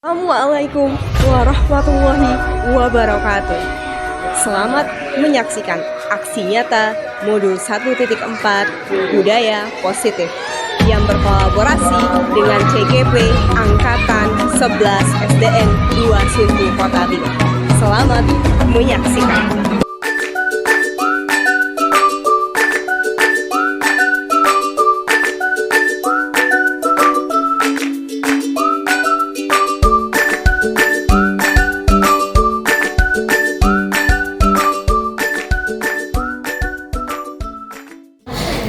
Assalamualaikum warahmatullahi wabarakatuh. Selamat menyaksikan aksi nyata modul 1.4 budaya positif yang berkolaborasi dengan CGP Angkatan 11 SDN 2 Suntu Kota Bima. Selamat menyaksikan.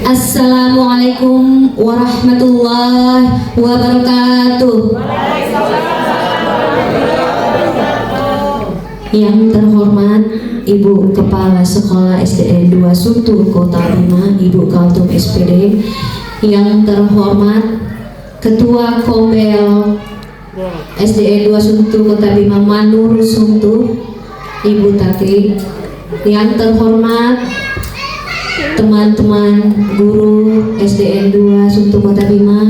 Assalamualaikum warahmatullahi wabarakatuh. Yang terhormat Ibu Kepala Sekolah SDN 2 Suntu Kota Bima, Ibu Kaltum SPD. Yang terhormat Ketua Kombel SDN 2 Suntu Kota Bima Manur Suntu, Ibu Tati. Yang terhormat teman-teman guru SDN 2 Suntu Kota Bima,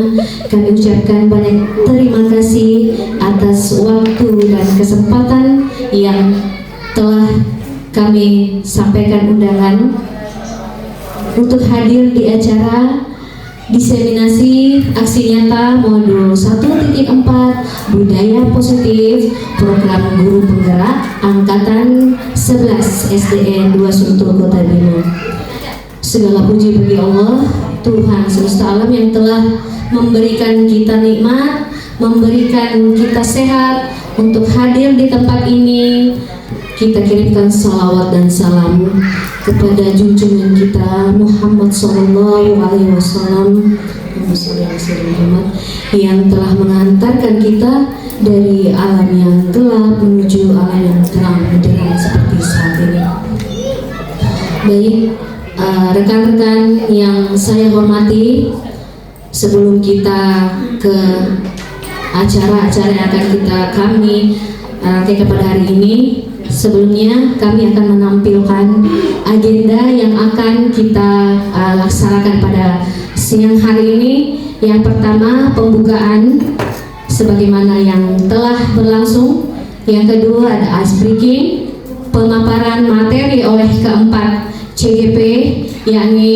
kami ucapkan banyak terima kasih atas waktu dan kesempatan yang telah kami sampaikan undangan untuk hadir di acara diseminasi aksi nyata modul 1.4 budaya positif program guru penggerak angkatan 11 SDN 2 Suntu Kota Bima. Segala puji bagi Allah, Tuhan semesta alam yang telah memberikan kita nikmat, memberikan kita sehat untuk hadir di tempat ini. Kita kirimkan salawat dan salam kepada junjungan kita Muhammad Sallallahu Alaihi Wasallam yang telah mengantarkan kita dari alam yang gelap menuju alam yang terang benderang seperti saat ini. Baik, rekan-rekan yang saya hormati, sebelum kita ke acara-acara yang akan kami rangkai pada hari ini, sebelumnya kami akan menampilkan agenda yang akan kita laksanakan pada siang hari ini. Yang pertama, pembukaan sebagaimana yang telah berlangsung. Yang kedua, ada ice breaking, pemaparan materi oleh keempat CGP, yakni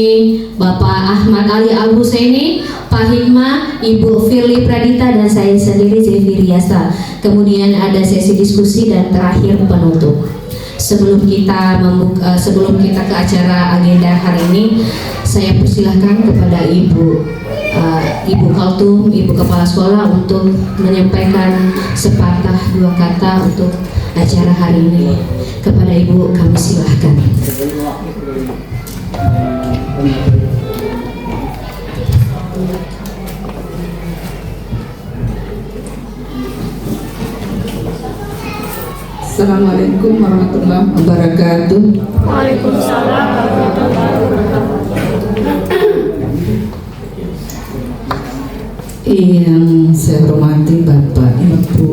Bapak Ahmad Ali Al-Husaini, Pak Hikmah, Ibu Firly Pradita, dan saya sendiri Zevi Riasta. Kemudian ada sesi diskusi dan terakhir penutup. Sebelum kita ke acara agenda hari ini, saya persilahkan kepada Ibu Kaltum, Ibu Kepala Sekolah untuk menyampaikan sepatah dua kata untuk acara hari ini. Kepada Ibu kami silahkan. Assalamualaikum warahmatullahi wabarakatuh. Waalaikumsalam warahmatullahi wabarakatuh. Yang saya hormati Bapak Ibu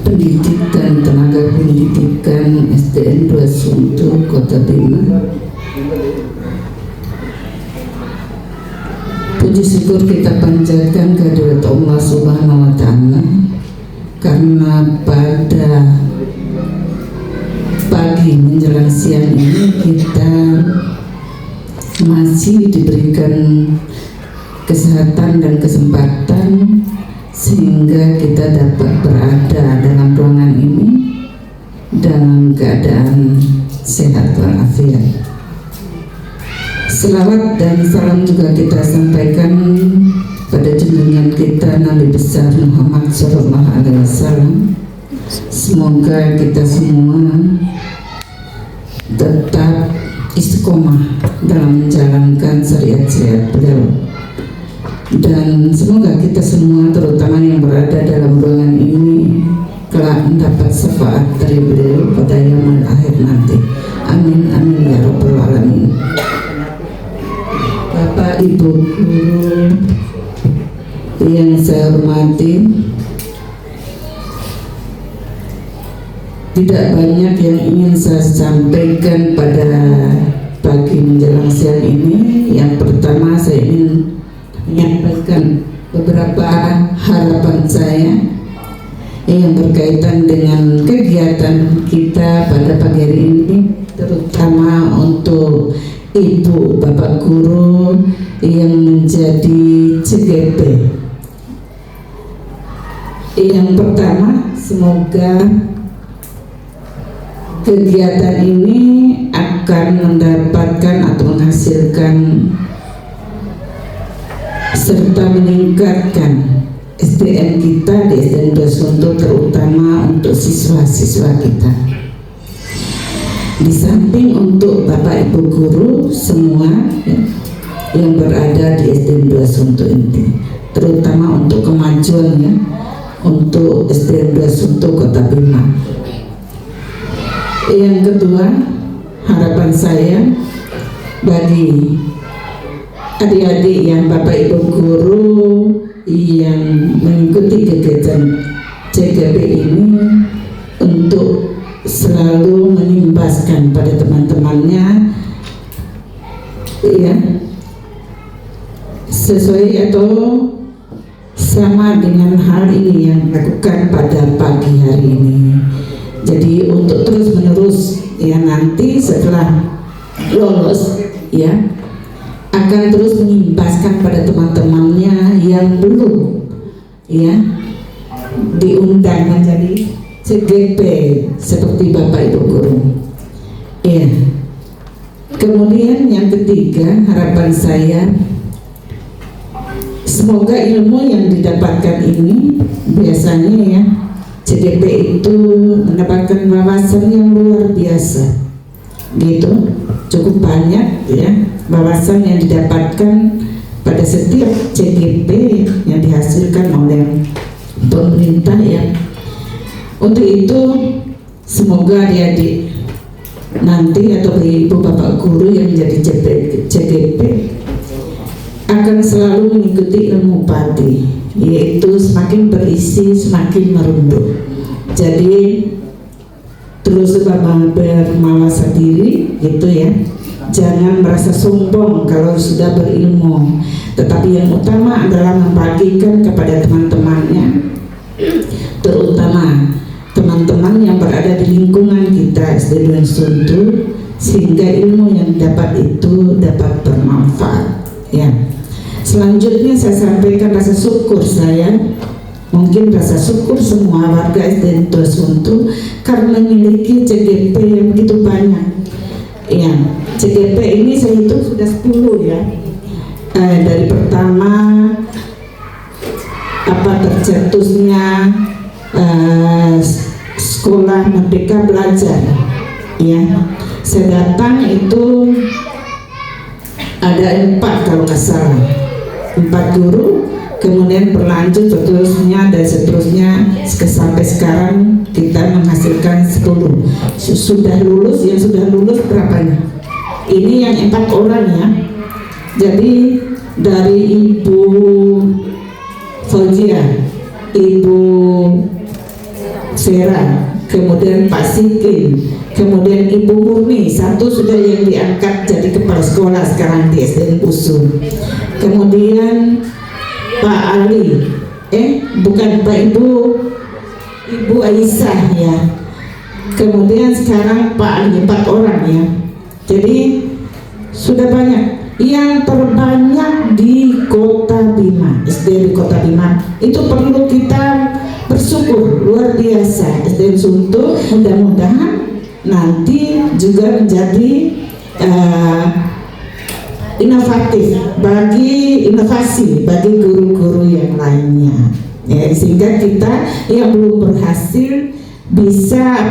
pendidik dan tenaga pendidikan SDN 2 Suntu Kota Bima, puji syukur kita panjatkan kehadirat Allah Subhanahu wa Ta'ala, karena pada pagi menjelang siang ini kita masih diberikan kesehatan dan kesempatan sehingga kita dapat berada dalam ruangan ini dalam keadaan sehat walafiat. Selawat dan salam juga kita sampaikan pada junjungan kita Nabi besar Muhammad Sallallahu Alaihi Wasallam. Semoga kita semua tetap istiqomah dalam menjalankan syariat-syariat beliau, dan semoga kita semua, terutama yang berada dalam ruangan ini, kelak mendapat syafaat dari beliau pada yaumul akhir nanti. Amin amin ya rabbal alamin. Bapak Ibu guru yang saya hormati, tidak banyak yang ingin saya sampaikan pada pagi menjelang siang ini. Yang pertama, saya ingin menyampaikan beberapa harapan saya yang berkaitan dengan kegiatan kita pada pagi hari ini, terutama untuk Ibu Bapak Guru yang menjadi CGP. Yang pertama, semoga kegiatan ini akan mendapatkan atau menghasilkan serta meningkatkan SDM kita di SDN 2 Suntul, terutama untuk siswa-siswa kita. Di samping untuk Bapak Ibu Guru semua ya, yang berada di SDN 2 Suntul ini, terutama untuk kemajuannya untuk SDN 2 Suntul Kota Bima. Yang kedua, harapan saya bagi adik-adik yang Bapak Ibu Guru yang mengikuti kegiatan CGP ini untuk selalu menimbaskan pada teman-temannya ya, sesuai atau sama dengan hal ini yang dilakukan pada pagi hari ini. Jadi untuk terus menerus ya, nanti setelah lolos ya akan terus mengimbaskan pada teman-temannya yang belum ya diundang menjadi CGP seperti Bapak Ibu Guru ya. Kemudian yang ketiga, harapan saya semoga ilmu yang didapatkan ini, biasanya ya CGP itu mendapatkan wawasan yang luar biasa gitu, cukup banyak ya wawasan yang didapatkan pada setiap CGP yang dihasilkan oleh pemerintah ya. Untuk itu semoga adik-adik nanti atau ibu bapak guru yang menjadi CGP akan selalu mengikuti ilmu pati, yaitu semakin berisi semakin merunduk. Jadi terus bermawas diri gitu ya, jangan merasa sombong kalau sudah berilmu, tetapi yang utama adalah membagikan kepada teman-temannya, terutama teman-teman yang berada di lingkungan kita SD 2 Suntul, sehingga ilmu yang didapat itu dapat bermanfaat ya. Selanjutnya saya sampaikan rasa syukur saya, mungkin rasa syukur semua warga SD 2 Suntul karena memiliki CGP yang begitu banyak ya. CGP ini saya hitung sudah 10 ya, dari pertama tercetusnya sekolah Merdeka Belajar ya, saya datang itu ada 4 kalau nggak salah, 4 guru, kemudian berlanjut seterusnya dan seterusnya sampai sekarang kita menghasilkan 10. Sudah lulus, yang sudah lulus berapanya? Ini yang 4 orang ya. Jadi dari Ibu Fauzia, Ibu Vera, kemudian Pak Sikin, kemudian Ibu Murni, satu sudah yang diangkat jadi kepala sekolah sekarang di SDN Usul. Kemudian Pak Ali, bukan Pak Ibu Aisyah ya. Kemudian sekarang Pak Ali, 4 orang ya. Jadi sudah banyak. Yang terbanyak di Kota Bima, SD di Kota Bima, itu perlu kita bersyukur luar biasa. SDN Suntul mudah-mudahan nanti juga menjadi inovasi bagi guru-guru yang lainnya ya, sehingga kita yang belum berhasil bisa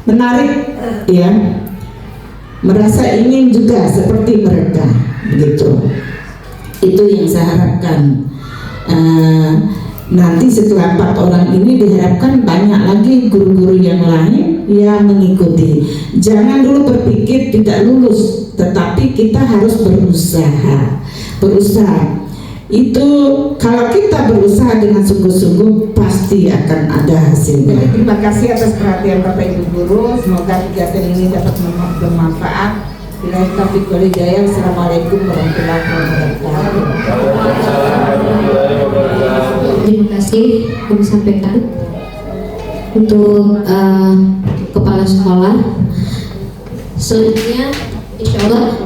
menarik ya, merasa ingin juga seperti mereka begitu. Itu yang saya harapkan. Nanti setelah 4 orang ini diharapkan banyak lagi guru-guru yang lain yang mengikuti. Jangan dulu berpikir tidak lulus, tetapi kita harus berusaha. Itu kalau kita berusaha dengan sungguh-sungguh pasti akan ada hasilnya. Terima kasih atas perhatian Bapak Ibu Guru. Semoga kegiatan ini dapat bermanfaat Billahi taufiq wal hidayah. Assalamualaikum warahmatullahi wabarakatuh. Terima kasih kami sampaikan untuk kepala sekolah. Selanjutnya, insya Allah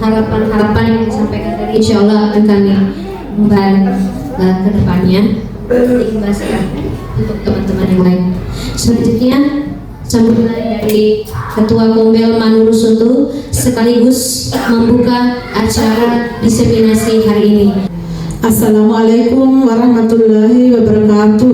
harapan yang disampaikan tadi insya Allah akan kami memban ke depannya diimbaskan untuk teman-teman yang lain. Selanjutnya, sambutan dari Ketua Kombel Manurusuntu sekaligus membuka acara diseminasi hari ini. Assalamualaikum warahmatullahi wabarakatuh.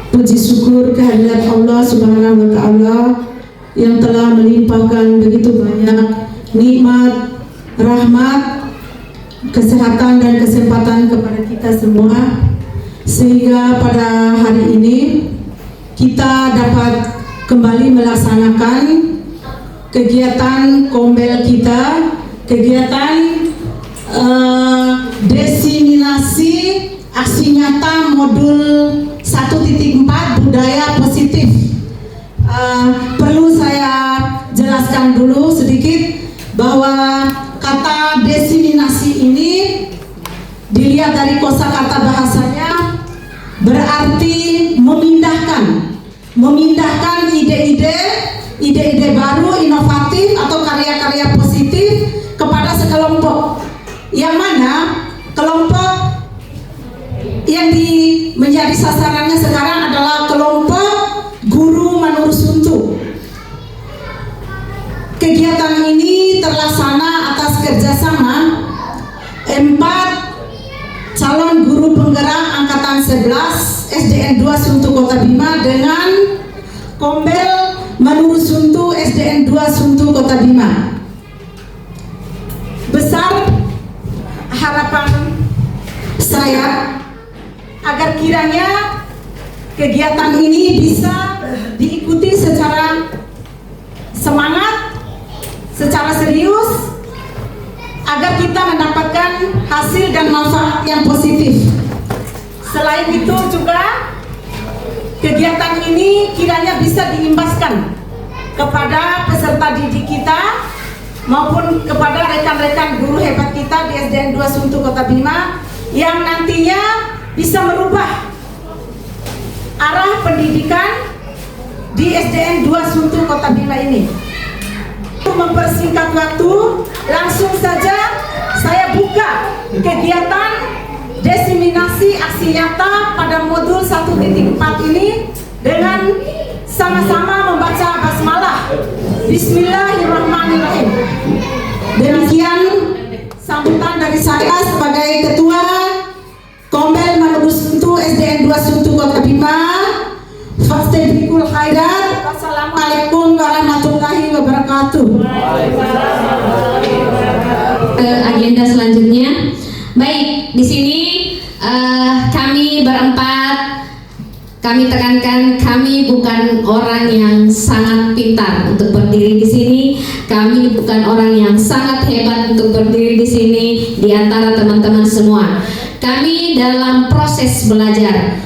Puji syukur kehadirat Allah Subhanahu wa Ta'ala yang telah melimpahkan begitu banyak nikmat, rahmat, kesehatan dan kesempatan kepada kita semua, sehingga pada hari ini kita dapat kembali melaksanakan kegiatan Kombel kita, kegiatan diseminasi aksi nyata modul 1.4 budaya positif. Perlu saya jelaskan dulu sedikit bahwa kata diseminasi ini dilihat dari kosakata bahasanya berarti memindahkan ide-ide baru, inovatif atau karya-karya positif kepada sekelompok, yang mana kelompok yang menjadi sasarannya sekarang adalah kelompok guru Manurusuntu. Kegiatan ini terlaksana atas kerjasama 4 calon guru penggerak angkatan 11 SDN 2 Suntu Kota Bima dengan Kombel Manurusuntu SDN 2 Suntu Kota Bima. Besar harapan saya agar kiranya kegiatan ini bisa diikuti secara semangat, secara serius, agar kita mendapatkan hasil dan manfaat yang positif. Selain itu juga kegiatan ini kiranya bisa diimbaskan kepada peserta didik kita maupun kepada rekan-rekan guru hebat kita di SDN 2 Suntu Kota Bima yang nantinya bisa merubah arah pendidikan di SDN 2 Suntu Kota Bima ini. Untuk mempersingkat waktu, langsung saja saya buka kegiatan diseminasi aksi nyata pada modul 1.4 ini dengan sama-sama membaca basmalah. Bismillahirrahmanirrahim. Demikian sambutan dari saya sebagai Ketua Kombel Manurusuntu SDN 2 Suntu Kota Bima. Fastabiqul khairat. Wassalamualaikum warahmatullahi wabarakatuh. Agenda selanjutnya, baik, di sini kami berempat, kami tekankan kami bukan orang yang sangat pintar untuk berdiri di sini. Kami bukan orang yang sangat hebat untuk berdiri di sini di antara teman-teman semua. Kami dalam proses belajar.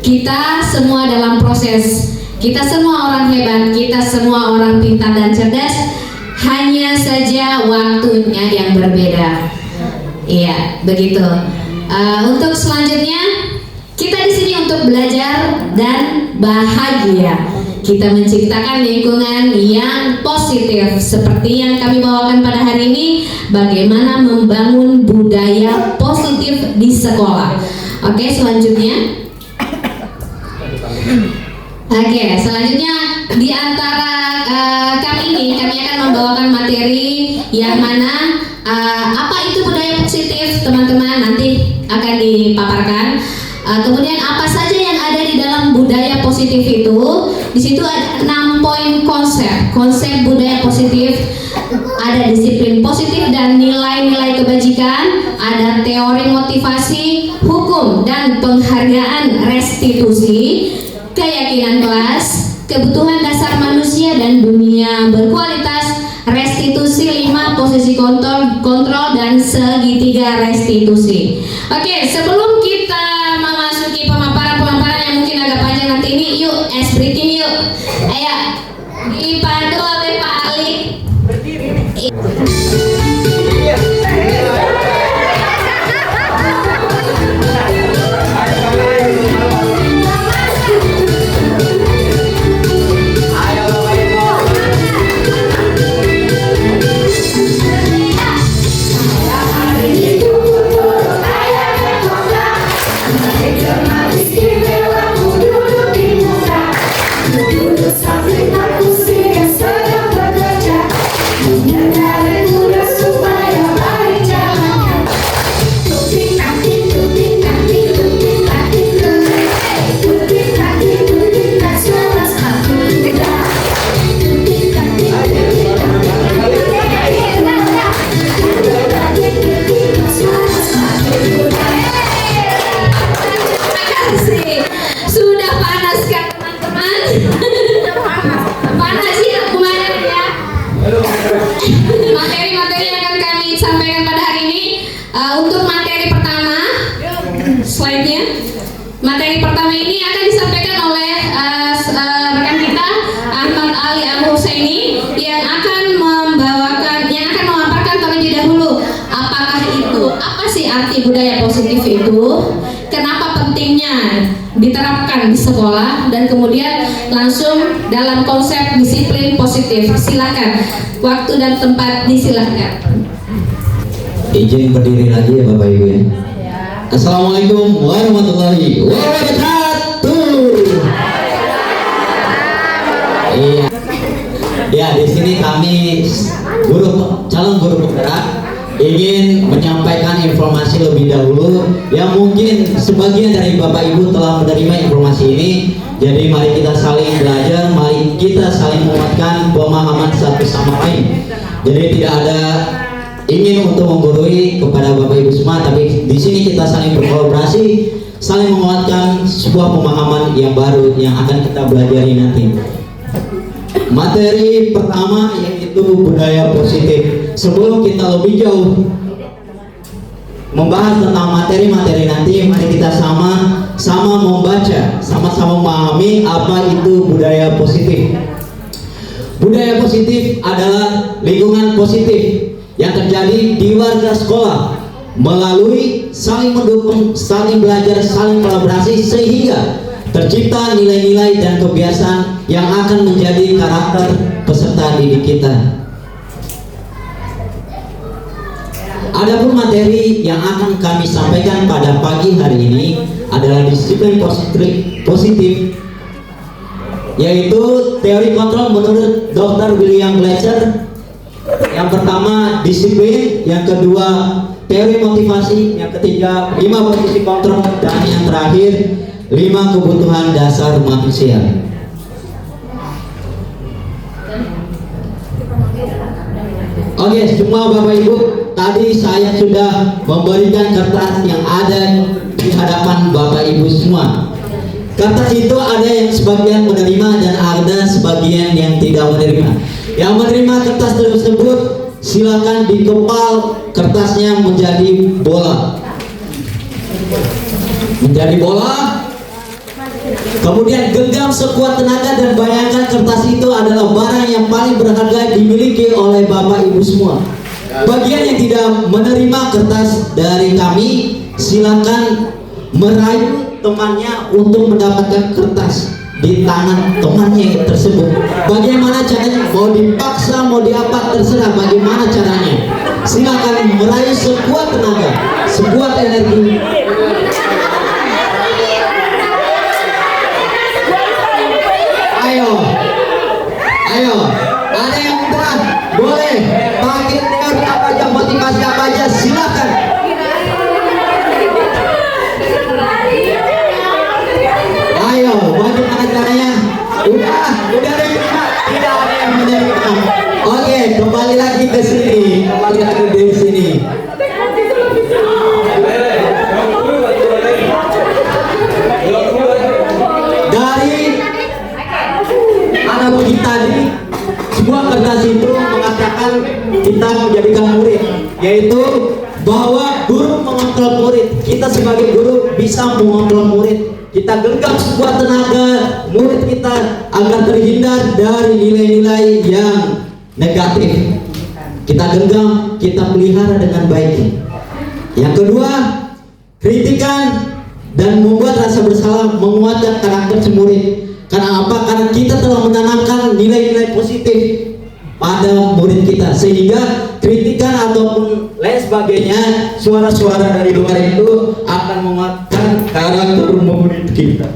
Kita semua dalam proses. Kita semua orang hebat, kita semua orang pintar dan cerdas. Hanya saja waktunya yang berbeda. Iya, begitu. Untuk selanjutnya, kita di sini untuk belajar dan bahagia. Kita menciptakan lingkungan yang positif seperti yang kami bawakan pada hari ini. Bagaimana membangun budaya positif di sekolah. Oke, selanjutnya. Selanjutnya di antara kami ini kami akan membawakan materi yang mana apa itu budaya positif, teman-teman nanti akan dipaparkan. Kemudian apa saja yang ada di dalam budaya positif itu? Di situ ada 6 poin konsep budaya positif. Ada disiplin positif dan nilai-nilai kebajikan, ada teori motivasi, hukum dan penghargaan restitusi, keyakinan kelas, kebutuhan dasar manusia dan dunia berkualitas, restitusi 5, posisi kontrol dan segitiga restitusi. Oke, sebelum kita memasuki pemaparan yang mungkin agak panjang nanti ini, yuk ice breaking yuk. Untuk materi pertama, slide-nya. Materi pertama ini akan disampaikan oleh rekan kita Ahmad Ali Abu Husaini yang akan memaparkan terlebih dahulu apa sih arti budaya positif itu, kenapa pentingnya diterapkan di sekolah, dan kemudian langsung dalam konsep disiplin positif. Silakan, waktu dan tempat disilakan. Izin berdiri lagi ya Bapak Ibu ya. Assalamualaikum warahmatullahi wabarakatuh. Iya. Ya, di sini kami calon guru penggerak ingin menyampaikan informasi lebih dahulu yang mungkin sebagian dari Bapak Ibu telah menerima informasi ini. Jadi mari kita saling belajar, mari kita saling menguatkan pemahaman satu sama lain. Jadi tidak ada ingin untuk menggurui kepada Bapak Ibu semua, tapi di sini kita saling berkolaborasi, saling menguatkan sebuah pemahaman yang baru yang akan kita pelajari nanti. Materi pertama yaitu budaya positif. Sebelum kita lebih jauh membahas tentang materi-materi nanti, mari kita sama-sama membaca, sama-sama memahami apa itu budaya positif. Budaya positif adalah lingkungan positif yang terjadi di warga sekolah melalui saling mendukung, saling belajar, saling kolaborasi sehingga tercipta nilai-nilai dan kebiasaan yang akan menjadi karakter peserta didik kita. Adapun materi yang akan kami sampaikan pada pagi hari ini adalah disiplin positif, yaitu teori kontrol menurut Dr. William Glasser. Yang pertama disiplin, yang kedua teori motivasi, yang ketiga 5 posisi kontrol, dan yang terakhir 5 kebutuhan dasar manusia. Oke, semua Bapak Ibu, tadi saya sudah memberikan kertas yang ada di hadapan Bapak Ibu semua. Kertas itu ada yang sebagian menerima dan ada sebagian yang tidak menerima. Yang menerima kertas tersebut silakan dikepal kertasnya menjadi bola. Menjadi bola. Kemudian genggam sekuat tenaga dan bayangkan kertas itu adalah barang yang paling berharga dimiliki oleh Bapak Ibu semua. Bagian yang tidak menerima kertas dari kami, silakan merayu temannya untuk mendapatkan kertas di tangan temannya tersebut. Bagaimana caranya? Mau dipaksa, mau diapa, terserah bagaimana caranya. Silakan merayu sekuat tenaga, sekuat energi. Ayo, ada yang mudah, boleh pakai teori apa aja, motivasi apa aja, silakan. Ayo, bagaimana caranya? Udah ada yang tidak ada yang menerima. Oke, kembali lagi ke sini, Dari analogi tadi, sebuah kertas itu mengatakan kita menjadikan murid, yaitu bahwa guru mengontrol murid. Kita sebagai guru bisa mengontrol murid. Kita genggam sebuah tenaga murid kita agar terhindar dari nilai-nilai yang negatif. Kita genggam, kita pelihara dengan baik. Yang kedua, kritikan dan membuat rasa bersalah, menguatkan karakter si murid. Karena apa? Karena kita telah menanamkan nilai-nilai positif pada murid kita, sehingga kritikan ataupun lain sebagainya, suara-suara dari luar itu akan menguatkan karakter murid kita.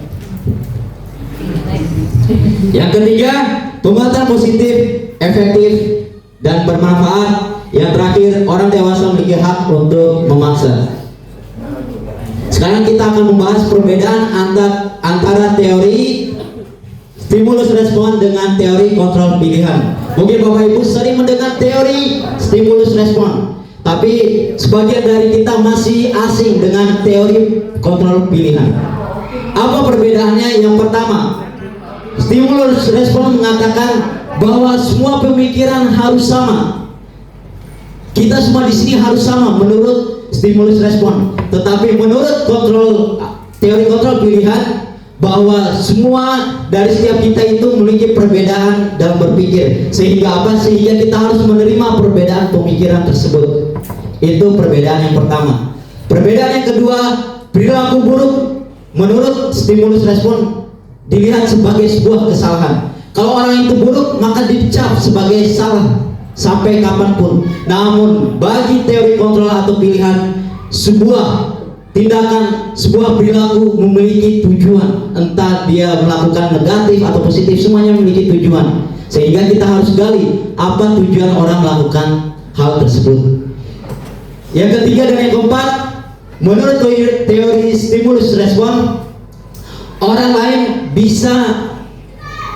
Yang ketiga, pembuatan positif, efektif, dan bermanfaat. Yang terakhir, orang dewasa memiliki hak untuk memaksa. Sekarang kita akan membahas perbedaan antara teori stimulus respon dengan teori kontrol pilihan. Mungkin Bapak Ibu sering mendengar teori stimulus respon, tapi sebagian dari kita masih asing dengan teori kontrol pilihan. Apa perbedaannya? Yang pertama, stimulus respon mengatakan bahwa semua pemikiran harus sama. Kita semua di sini harus sama menurut stimulus respon. Tetapi menurut teori kontrol pilihan, bahwa semua dari setiap kita itu memiliki perbedaan dalam berpikir, sehingga apa? Sehingga kita harus menerima perbedaan pemikiran tersebut. Itu perbedaan yang pertama. Perbedaan yang kedua, perilaku buruk menurut stimulus respon dilihat sebagai sebuah kesalahan. Kalau orang itu buruk, maka dicap sebagai salah sampai kapanpun. Namun bagi teori kontrol atau pilihan, sebuah tindakan, sebuah perilaku memiliki tujuan, entah dia melakukan negatif atau positif, semuanya memiliki tujuan. Sehingga kita harus gali apa tujuan orang melakukan hal tersebut. Yang ketiga dan yang keempat, menurut teori stimulus respon, orang lain bisa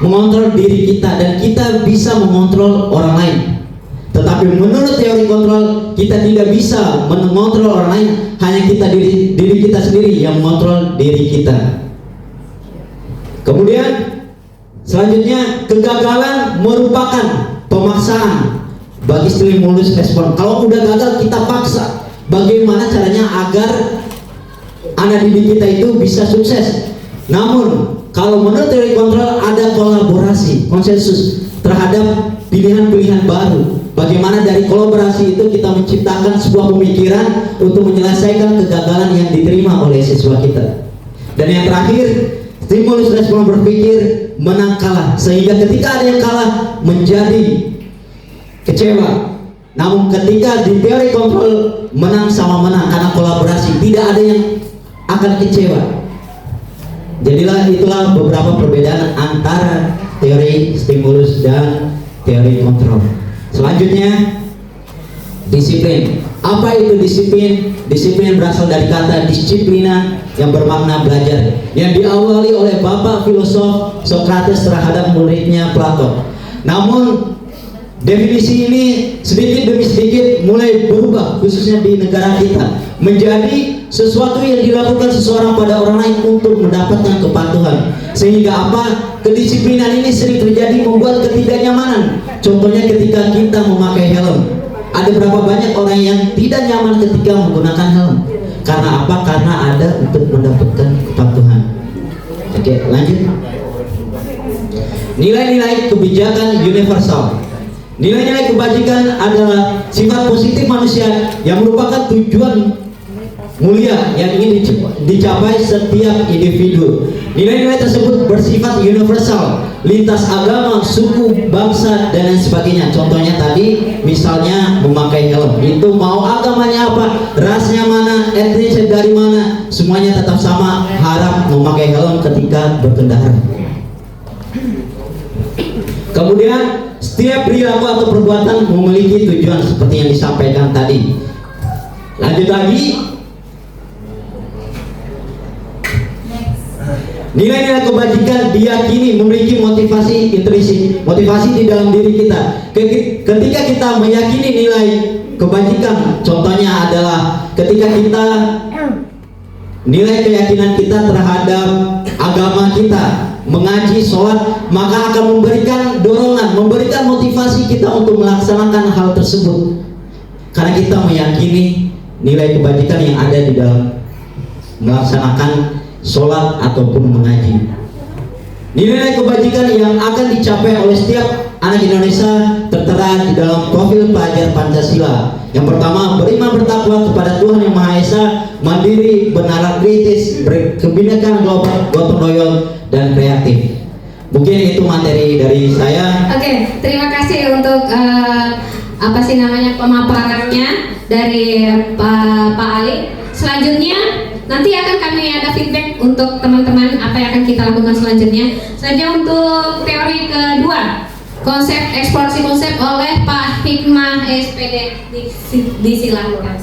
mengontrol diri kita dan kita bisa mengontrol orang lain. Tetapi menurut teori kontrol, kita tidak bisa mengontrol orang lain, hanya diri kita sendiri yang mengontrol diri kita. Kemudian selanjutnya, kegagalan merupakan pemaksaan bagi stimulus respon. Kalau udah gagal, kita paksa. Bagaimana caranya agar anak didik kita itu bisa sukses? Namun kalau menurut teori kontrol, ada kolaborasi, konsensus terhadap pilihan-pilihan baru. Bagaimana dari kolaborasi itu kita menciptakan sebuah pemikiran untuk menyelesaikan kegagalan yang diterima oleh siswa kita. Dan yang terakhir, stimulus respon berpikir menang kalah, sehingga ketika ada yang kalah menjadi kecewa. Namun ketika di teori kontrol, menang sama menang karena kolaborasi, tidak ada yang akan kecewa. Jadilah itulah beberapa perbedaan antara teori stimulus dan teori kontrol. Selanjutnya, disiplin. Apa itu disiplin? Disiplin berasal dari kata disiplina yang bermakna belajar, yang diawali oleh bapak filosof Socrates terhadap muridnya Plato. Namun definisi ini sedikit demi sedikit mulai berubah, khususnya di negara kita, menjadi sesuatu yang dilakukan seseorang pada orang lain untuk mendapatkan kepatuhan. Sehingga apa? Kedisiplinan ini sering terjadi membuat ketidaknyamanan. Contohnya ketika kita memakai helm. Ada berapa banyak orang yang tidak nyaman ketika menggunakan helm? Karena apa? Karena ada untuk mendapatkan kepatuhan. Oke, lanjut. Nilai-nilai kebijakan universal. Nilai-nilai kebajikan adalah sifat positif manusia yang merupakan tujuan mulia yang ingin dicapai setiap individu. Nilai-nilai tersebut bersifat universal, lintas agama, suku, bangsa, dan lain sebagainya. Contohnya tadi, misalnya memakai helm. Itu mau agamanya apa, rasnya mana, etnisnya dari mana, semuanya tetap sama, harap memakai helm ketika berkendara. Kemudian setiap perilaku atau perbuatan memiliki tujuan seperti yang disampaikan tadi. Lanjut lagi. Nilai-nilai kebajikan diyakini memiliki motivasi intrinsik, motivasi di dalam diri kita. Ketika kita meyakini nilai kebajikan, contohnya adalah ketika kita nilai keyakinan kita terhadap agama kita, mengaji, sholat, maka akan memberikan dorongan, memberikan motivasi kita untuk melaksanakan hal tersebut. Karena kita meyakini nilai kebajikan yang ada di dalam melaksanakan sholat ataupun mengaji. Nilai kebajikan yang akan dicapai oleh setiap anak Indonesia tertera di dalam profil pelajar Pancasila. Yang pertama, beriman bertakwa kepada Tuhan Yang Maha Esa, mandiri, bernalar kritis, berkebinekaan global, gotong royong, dan kreatif. Mungkin itu materi dari saya. Oke, terima kasih untuk pemaparannya dari Pak Ali. Selanjutnya nanti akan kami ada feedback untuk teman-teman apa yang akan kita lakukan selanjutnya. Selanjutnya untuk teori kedua, konsep eksplorasi konsep oleh Pak Hikmah SPD, disilakan.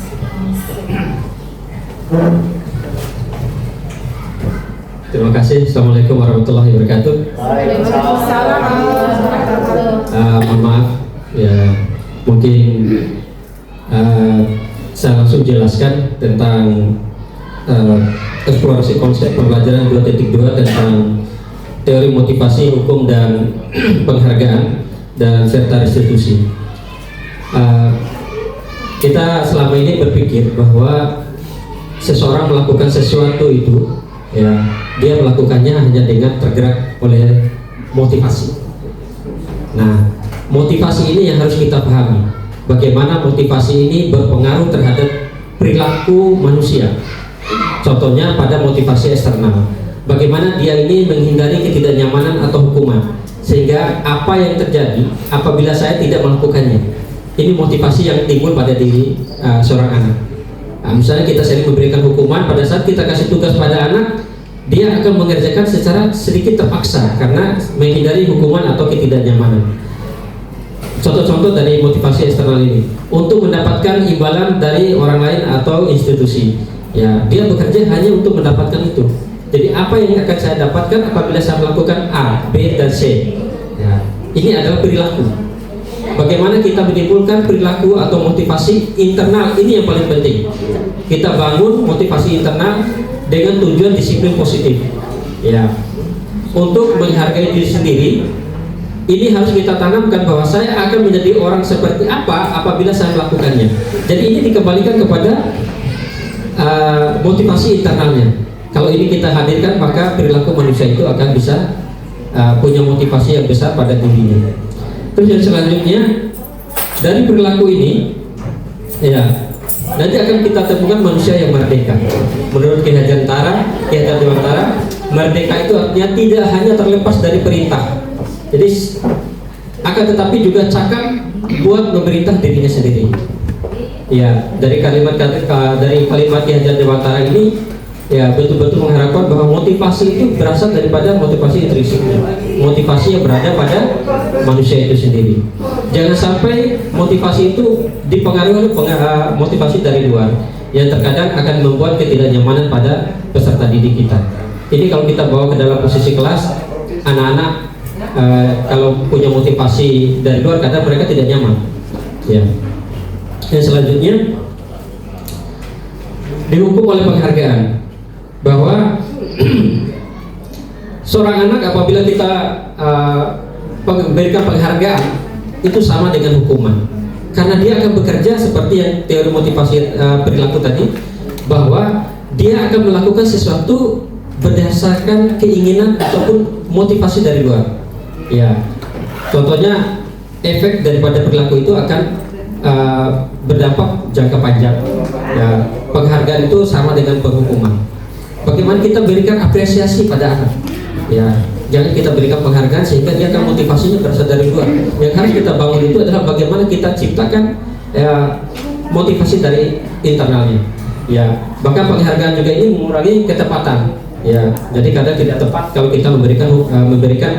Terima kasih. Assalamualaikum warahmatullahi wabarakatuh. Mohon maaf ya, mungkin saya langsung jelaskan tentang eksplorasi konsep pembelajaran 2.2 tentang teori motivasi, hukum, dan penghargaan dan serta restitusi. kita selama ini berpikir bahwa seseorang melakukan sesuatu itu, ya, dia melakukannya hanya dengan tergerak oleh motivasi. Nah, motivasi ini yang harus kita pahami. Bagaimana motivasi ini berpengaruh terhadap perilaku manusia. Contohnya pada motivasi eksternal. Bagaimana dia ini menghindari ketidaknyamanan atau hukuman, sehingga apa yang terjadi apabila saya tidak melakukannya. Ini motivasi yang timbul pada diri seorang anak. Nah, misalnya kita sering memberikan hukuman, pada saat kita kasih tugas pada anak, dia akan mengerjakan secara sedikit terpaksa karena menghindari hukuman atau ketidaknyamanan. Contoh-contoh dari motivasi eksternal ini untuk mendapatkan imbalan dari orang lain atau institusi. Ya, dia bekerja hanya untuk mendapatkan itu. Jadi apa yang akan saya dapatkan apabila saya melakukan A, B, dan C? Ya, ini adalah perilaku. Bagaimana kita menimbulkan perilaku atau motivasi internal, ini yang paling penting. Kita bangun motivasi internal dengan tujuan disiplin positif. Ya, untuk menghargai diri sendiri, ini harus kita tanamkan bahwa saya akan menjadi orang seperti apa apabila saya melakukannya. Jadi ini dikembalikan kepada motivasi internalnya. Kalau ini kita hadirkan, maka perilaku manusia itu akan bisa punya motivasi yang besar pada dirinya. Terus yang selanjutnya, dari perilaku ini, ya, nanti akan kita temukan manusia yang merdeka. Menurut Ki Hajar Dewantara, merdeka itu artinya tidak hanya terlepas dari perintah. Jadi akan tetapi juga cakap buat memerintah dirinya sendiri. Ya, dari kalimat Ki Hajar Dewantara ini, ya, betul-betul mengharapkan bahwa motivasi itu berasal daripada motivasi intrinsik, motivasi yang berada pada manusia itu sendiri. Jangan sampai motivasi itu dipengaruhi oleh motivasi dari luar yang terkadang akan membuat ketidaknyamanan pada peserta didik kita. Ini kalau kita bawa ke dalam posisi kelas, anak-anak kalau punya motivasi dari luar, kadang mereka tidak nyaman. Ya. Yang selanjutnya, dihukum oleh penghargaan. Bahwa seorang anak apabila kita memberikan penghargaan, itu sama dengan hukuman, karena dia akan bekerja seperti yang teori motivasi perilaku tadi, bahwa dia akan melakukan sesuatu berdasarkan keinginan ataupun motivasi dari luar. Ya, contohnya efek daripada perilaku itu akan berdampak jangka panjang. Ya, penghargaan itu sama dengan penghukuman. Bagaimana kita berikan apresiasi pada anak, ya, jangan kita berikan penghargaan sehingga dia akan motivasinya berasal dari luar. Yang harus kita bangun itu adalah bagaimana kita ciptakan motivasi dari internalnya. Ya, bahkan penghargaan juga ini mengurangi ketepatan. Ya, jadi kadang tidak tepat kalau kita memberikan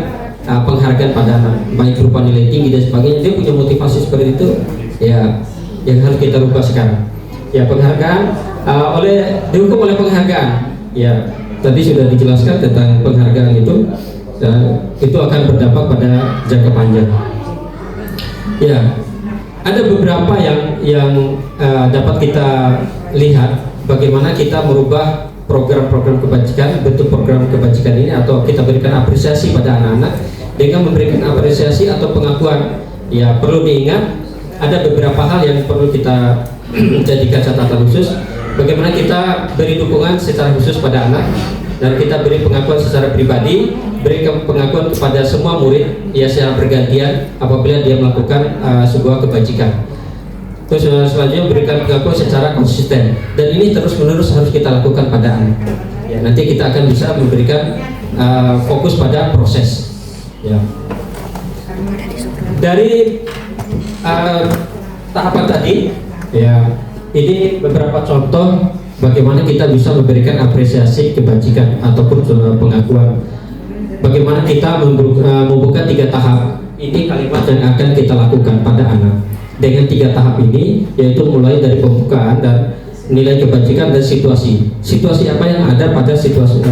penghargaan pada anak, baik berupa nilai tinggi dan sebagainya. Dia punya motivasi seperti itu, ya, yang harus kita rubah sekarang. Ya, penghargaan dihukum oleh penghargaan. Ya, tadi sudah dijelaskan tentang penghargaan itu akan berdampak pada jangka panjang. Ya, ada beberapa yang dapat kita lihat bagaimana kita merubah program-program kebajikan, bentuk program kebajikan ini, atau kita berikan apresiasi pada anak-anak dengan memberikan apresiasi atau pengakuan. Ya, perlu diingat ada beberapa hal yang perlu kita jadikan catatan khusus. Bagaimana kita beri dukungan secara khusus pada anak, dan kita beri pengakuan secara pribadi, beri pengakuan kepada semua murid, ya, secara bergantian apabila dia melakukan sebuah kebajikan. Terus selanjutnya berikan pengakuan secara konsisten, dan ini terus-menerus harus kita lakukan pada anak. Ya, nanti kita akan bisa memberikan fokus pada proses. Ya. Dari tahapan tadi, ya, ini beberapa contoh bagaimana kita bisa memberikan apresiasi kebajikan ataupun pengakuan. Bagaimana kita membuka 3 tahap. Ini kalimat yang akan kita lakukan pada anak. Dengan 3 tahap ini, yaitu mulai dari pembukaan dan nilai kebajikan dan situasi. Situasi apa yang ada pada situasi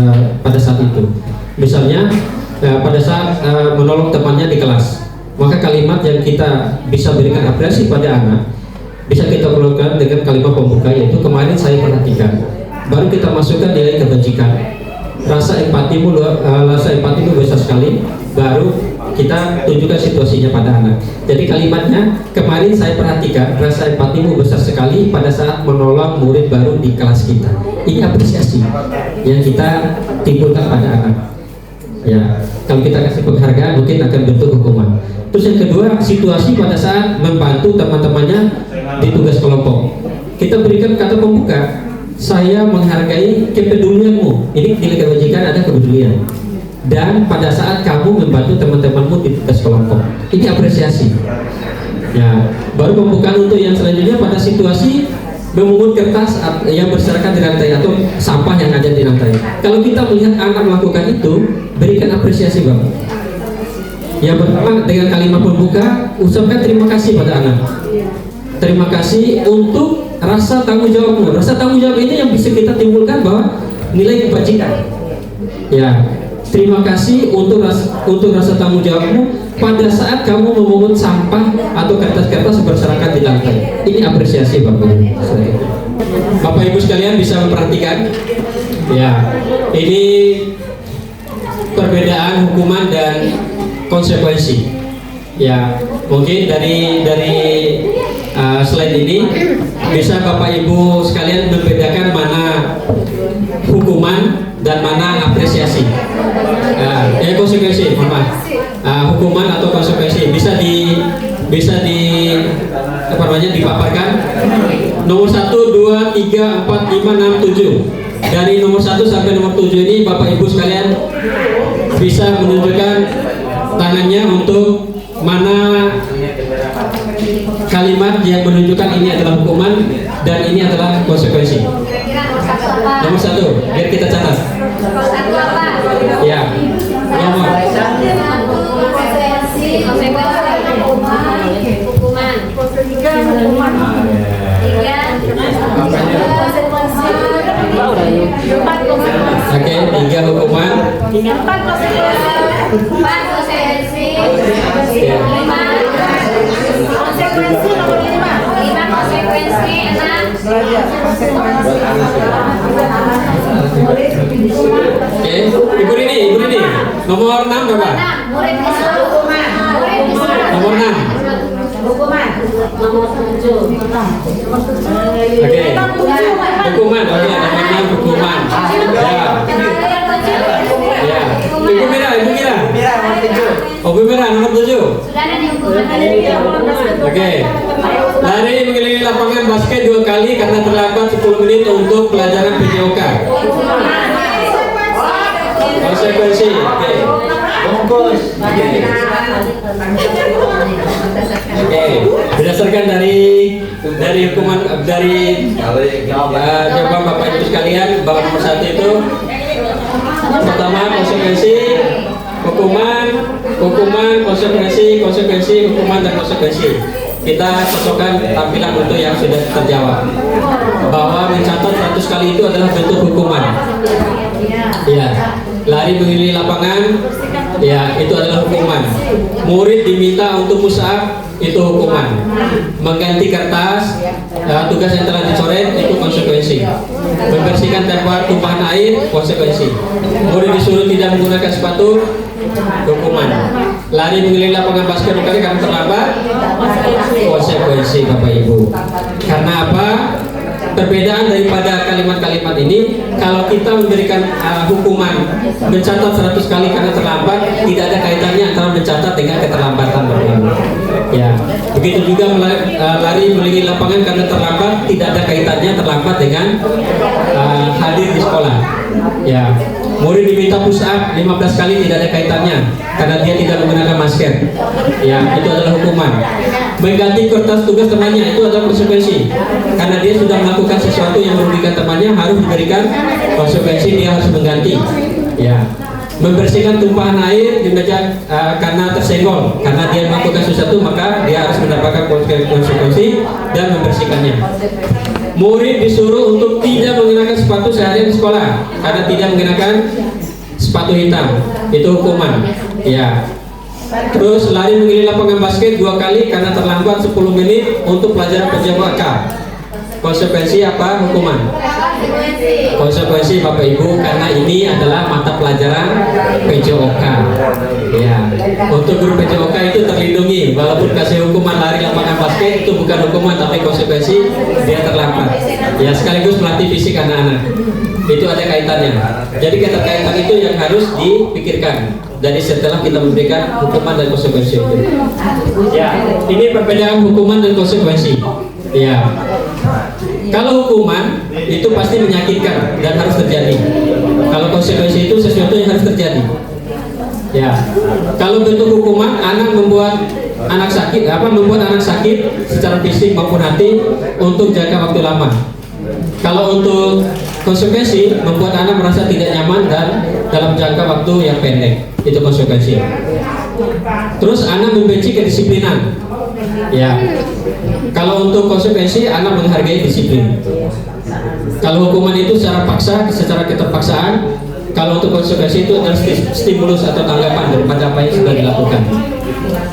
pada saat itu. Misalnya pada saat menolong temannya di kelas, maka kalimat yang kita bisa berikan apresiasi pada anak bisa kita keluarkan dengan kalimat pembuka, yaitu kemarin saya perhatikan. Baru kita masukkan nilai kebajikan. Rasa empatimu besar sekali. Baru kita tunjukkan situasinya pada anak. Jadi kalimatnya kemarin saya perhatikan rasa empatimu besar sekali pada saat menolong murid baru di kelas kita. Ini apresiasi yang kita timbulkan pada anak. Ya, kalau kita kasih penghargaan mungkin akan bentuk hukuman. Terus yang kedua, situasi pada saat membantu teman-temannya di tugas kelompok. Kita berikan kata pembuka, saya menghargai kepedulianmu. Ini nilai kebajikan, ada kepedulian. Dan pada saat kamu membantu teman-temanmu di tugas kelompok, ini apresiasi. Ya, baru pembukaan untuk yang selanjutnya pada situasi memungut kertas yang berserakan di lantai atau sampah yang ada di lantai. Kalau kita melihat anak melakukan itu, berikan apresiasi Bapak. Yang pertama dengan kalimat pembuka, ucapkan terima kasih pada anak. Terima kasih untuk rasa tanggung jawabmu. Rasa tanggung jawab ini yang bisa kita timbulkan bahwa nilai kebajikan. Ya, terima kasih untuk rasa tanggung jawabmu pada saat kamu memungut sampah atau kertas-kertas berserakan di lantai. Ini apresiasi Bapak Ibu. Bapak Ibu sekalian bisa memperhatikan, ya, ini perbedaan hukuman dan konsekuensi. Ya, mungkin dari slide ini bisa Bapak Ibu sekalian membedakan mana hukuman dan mana apresiasi. Konsekuensi, mohon maaf. Hukuman atau konsekuensi bisa dipaparkan. Nomor 1, 2, 3, 4, 5, 6, 7. Dari nomor 1 sampai nomor 7 ini Bapak Ibu sekalian bisa menunjukkan tangannya untuk mana kalimat yang menunjukkan ini adalah hukuman dan ini adalah konsekuensi. Nomor 1, biar kita catat. Ya, nomor. Oke, 3 hukuman. 4 konsekuensi. 5 konsekuensi nomor 5 konsekuensi 6. Oke, Ibu Rini, nomor 6 berapa? Murid disuruh hukuman. Nomor 6. Hukuman. Nomor 7. Oke. Hukuman, oke, nomor 6 hukuman. Ya. Ibu Mira. Oh, Ibu Mira nomor 7. Sudah ada di hukuman. Oke. Lari mengelilingi lapangan basket 2 kali karena terlambat 10 menit untuk pelajaran PJOK. Konsekuensi. Oke. Bungkus. Oke. Berdasarkan dari hukuman jawaban Bapak Ibu sekalian, bahwa nomor 1 itu pertama konsekuensi, hukuman, konsekuensi, hukuman dan konsekuensi. Kita cocokkan tampilan untuk yang sudah terjawab bahwa mencatat 100 kali itu adalah bentuk hukuman. Ya, lari mengelilingi lapangan, ya itu adalah hukuman. Murid diminta untuk push up, itu hukuman. Mengganti kertas, tugas yang telah dicoret, itu konsekuensi. Membersihkan tempat tumpahan air, konsekuensi. Murid disuruh tidak menggunakan sepatu, hukuman. Lari mengelilingi lapangan basket kali karena terlambat, konsekuensi Bapak Ibu. Karena apa? Perbedaan daripada kalimat-kalimat ini, kalau kita memberikan hukuman mencatat 100 kali karena terlambat, tidak ada kaitannya antara mencatat dengan keterlambatan Bapak Ibu. Ya, begitu juga lari mengelilingi lapangan karena terlambat, tidak ada kaitannya terlambat dengan hadir di sekolah. Ya, murid diminta push up 15 kali, tidak ada kaitannya karena dia tidak menggunakan masker. Ya, itu adalah hukuman. Mengganti kertas tugas temannya, itu adalah konsekuensi karena dia sudah melakukan sesuatu yang merugikan temannya, harus diberikan konsekuensi, dia harus mengganti. Ya, membersihkan tumpahan air di meja karena tersenggol, karena dia melakukan sesuatu maka dia harus mendapatkan konsekuensi dan membersihkannya. Murid disuruh untuk tidak menggunakan sepatu seharian di sekolah karena tidak menggunakan sepatu hitam, itu hukuman. Ya. Terus lari mengelilingi lapangan basket 2 kali karena terlambat 10 menit untuk pelajaran PJOK, Konsekuensi apa? Hukuman. Konsekuensi Bapak Ibu, karena ini adalah mata pelajaran PJOK. Ya, untuk guru PJOK itu terlindungi, walaupun kasih hukuman lari lapangan basket itu bukan hukuman tapi konsekuensi, dia terlambat. Ya, sekaligus melatih fisik anak-anak. Itu ada kaitannya. Jadi keterkaitan itu yang harus dipikirkan. Jadi setelah kita memberikan hukuman dan konsekuensi itu. Ya, ini perbedaan hukuman dan konsekuensi. Ya. Kalau hukuman itu pasti menyakitkan dan harus terjadi. Kalau konsekuensi itu sesuatu yang harus terjadi. Ya. Kalau bentuk hukuman, membuat anak sakit secara fisik maupun hati untuk jangka waktu lama. Kalau untuk konsekuensi, membuat anak merasa tidak nyaman dan dalam jangka waktu yang pendek. Itu konsekuensi. Terus anak membenci kedisiplinan. Ya. Kalau untuk konsekuensi, anak menghargai disiplin. Kalau hukuman itu secara paksa, secara keterpaksaan. Kalau untuk konsekuensi itu adalah stimulus atau tanggapan daripada apa yang sudah dilakukan.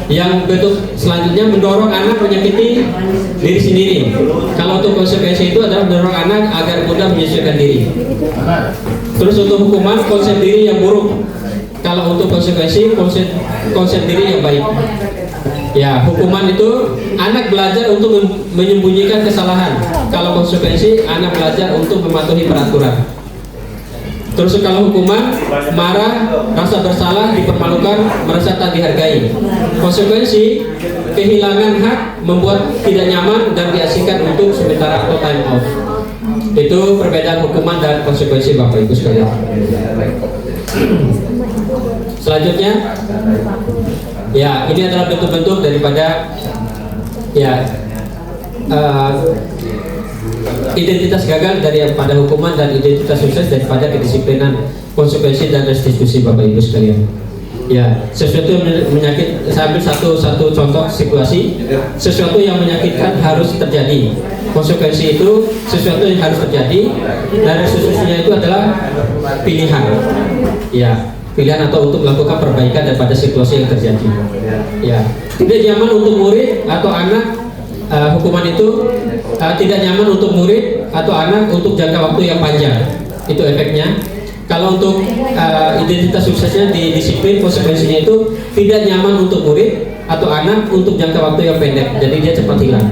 Yang bentuk selanjutnya mendorong anak menyakiti diri sendiri. Kalau untuk konsekuensi itu adalah mendorong anak agar mudah menyesuaikan diri. Terus untuk hukuman, konsep diri yang buruk. Kalau untuk konsekuensi, konsep diri yang baik. Ya, hukuman itu anak belajar untuk menyembunyikan kesalahan. Kalau konsekuensi, anak belajar untuk mematuhi peraturan. Terus kalau hukuman, marah, rasa bersalah, dipermalukan, merasa tak dihargai. Konsekuensi, kehilangan hak, membuat tidak nyaman dan diasingkan untuk sementara atau time off. Itu perbedaan hukuman dan konsekuensi Bapak Ibu sekalian. Selanjutnya, ya, ini adalah bentuk-bentuk daripada identitas gagal daripada hukuman dan identitas sukses daripada kedisiplinan, konsekuensi dan restitusi Bapak Ibu sekalian. Ya, sesuatu yang menyakit, saya ambil satu contoh situasi. Sesuatu yang menyakitkan harus terjadi. Konsekuensi itu sesuatu yang harus terjadi, dan restitusinya itu adalah pilihan. Ya, pilihan atau untuk melakukan perbaikan daripada situasi yang terjadi. Ya, tidak nyaman untuk murid atau anak, hukuman itu tidak nyaman untuk murid atau anak untuk jangka waktu yang panjang. Itu efeknya. Kalau untuk identitas suksesnya di disiplin, konsekuensinya itu tidak nyaman untuk murid atau anak untuk jangka waktu yang pendek, jadi dia cepat hilang.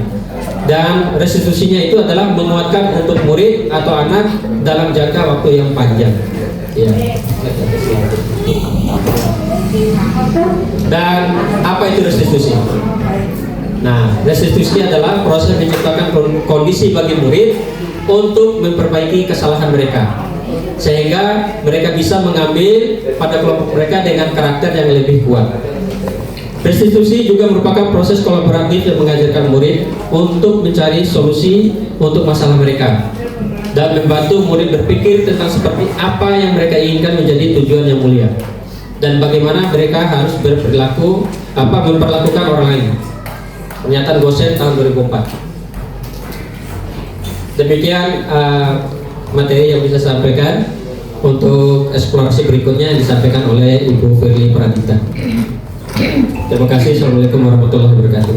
Dan restitusinya itu adalah menguatkan untuk murid atau anak dalam jangka waktu yang panjang. Ya. Dan apa itu restitusi? Nah, restitusi adalah proses menciptakan kondisi bagi murid untuk memperbaiki kesalahan mereka, sehingga mereka bisa mengambil pada kelompok mereka dengan karakter yang lebih kuat. Restitusi juga merupakan proses kolaboratif yang mengajarkan murid untuk mencari solusi untuk masalah mereka dan membantu murid berpikir tentang seperti apa yang mereka inginkan menjadi tujuan yang mulia dan bagaimana mereka harus memperlakukan orang lain. Pernyataan Gosen tahun 2004. Demikian materi yang bisa saya sampaikan. Untuk eksplorasi berikutnya yang disampaikan oleh Ibu Firly Pradita. Terima kasih. Assalamualaikum warahmatullahi wabarakatuh.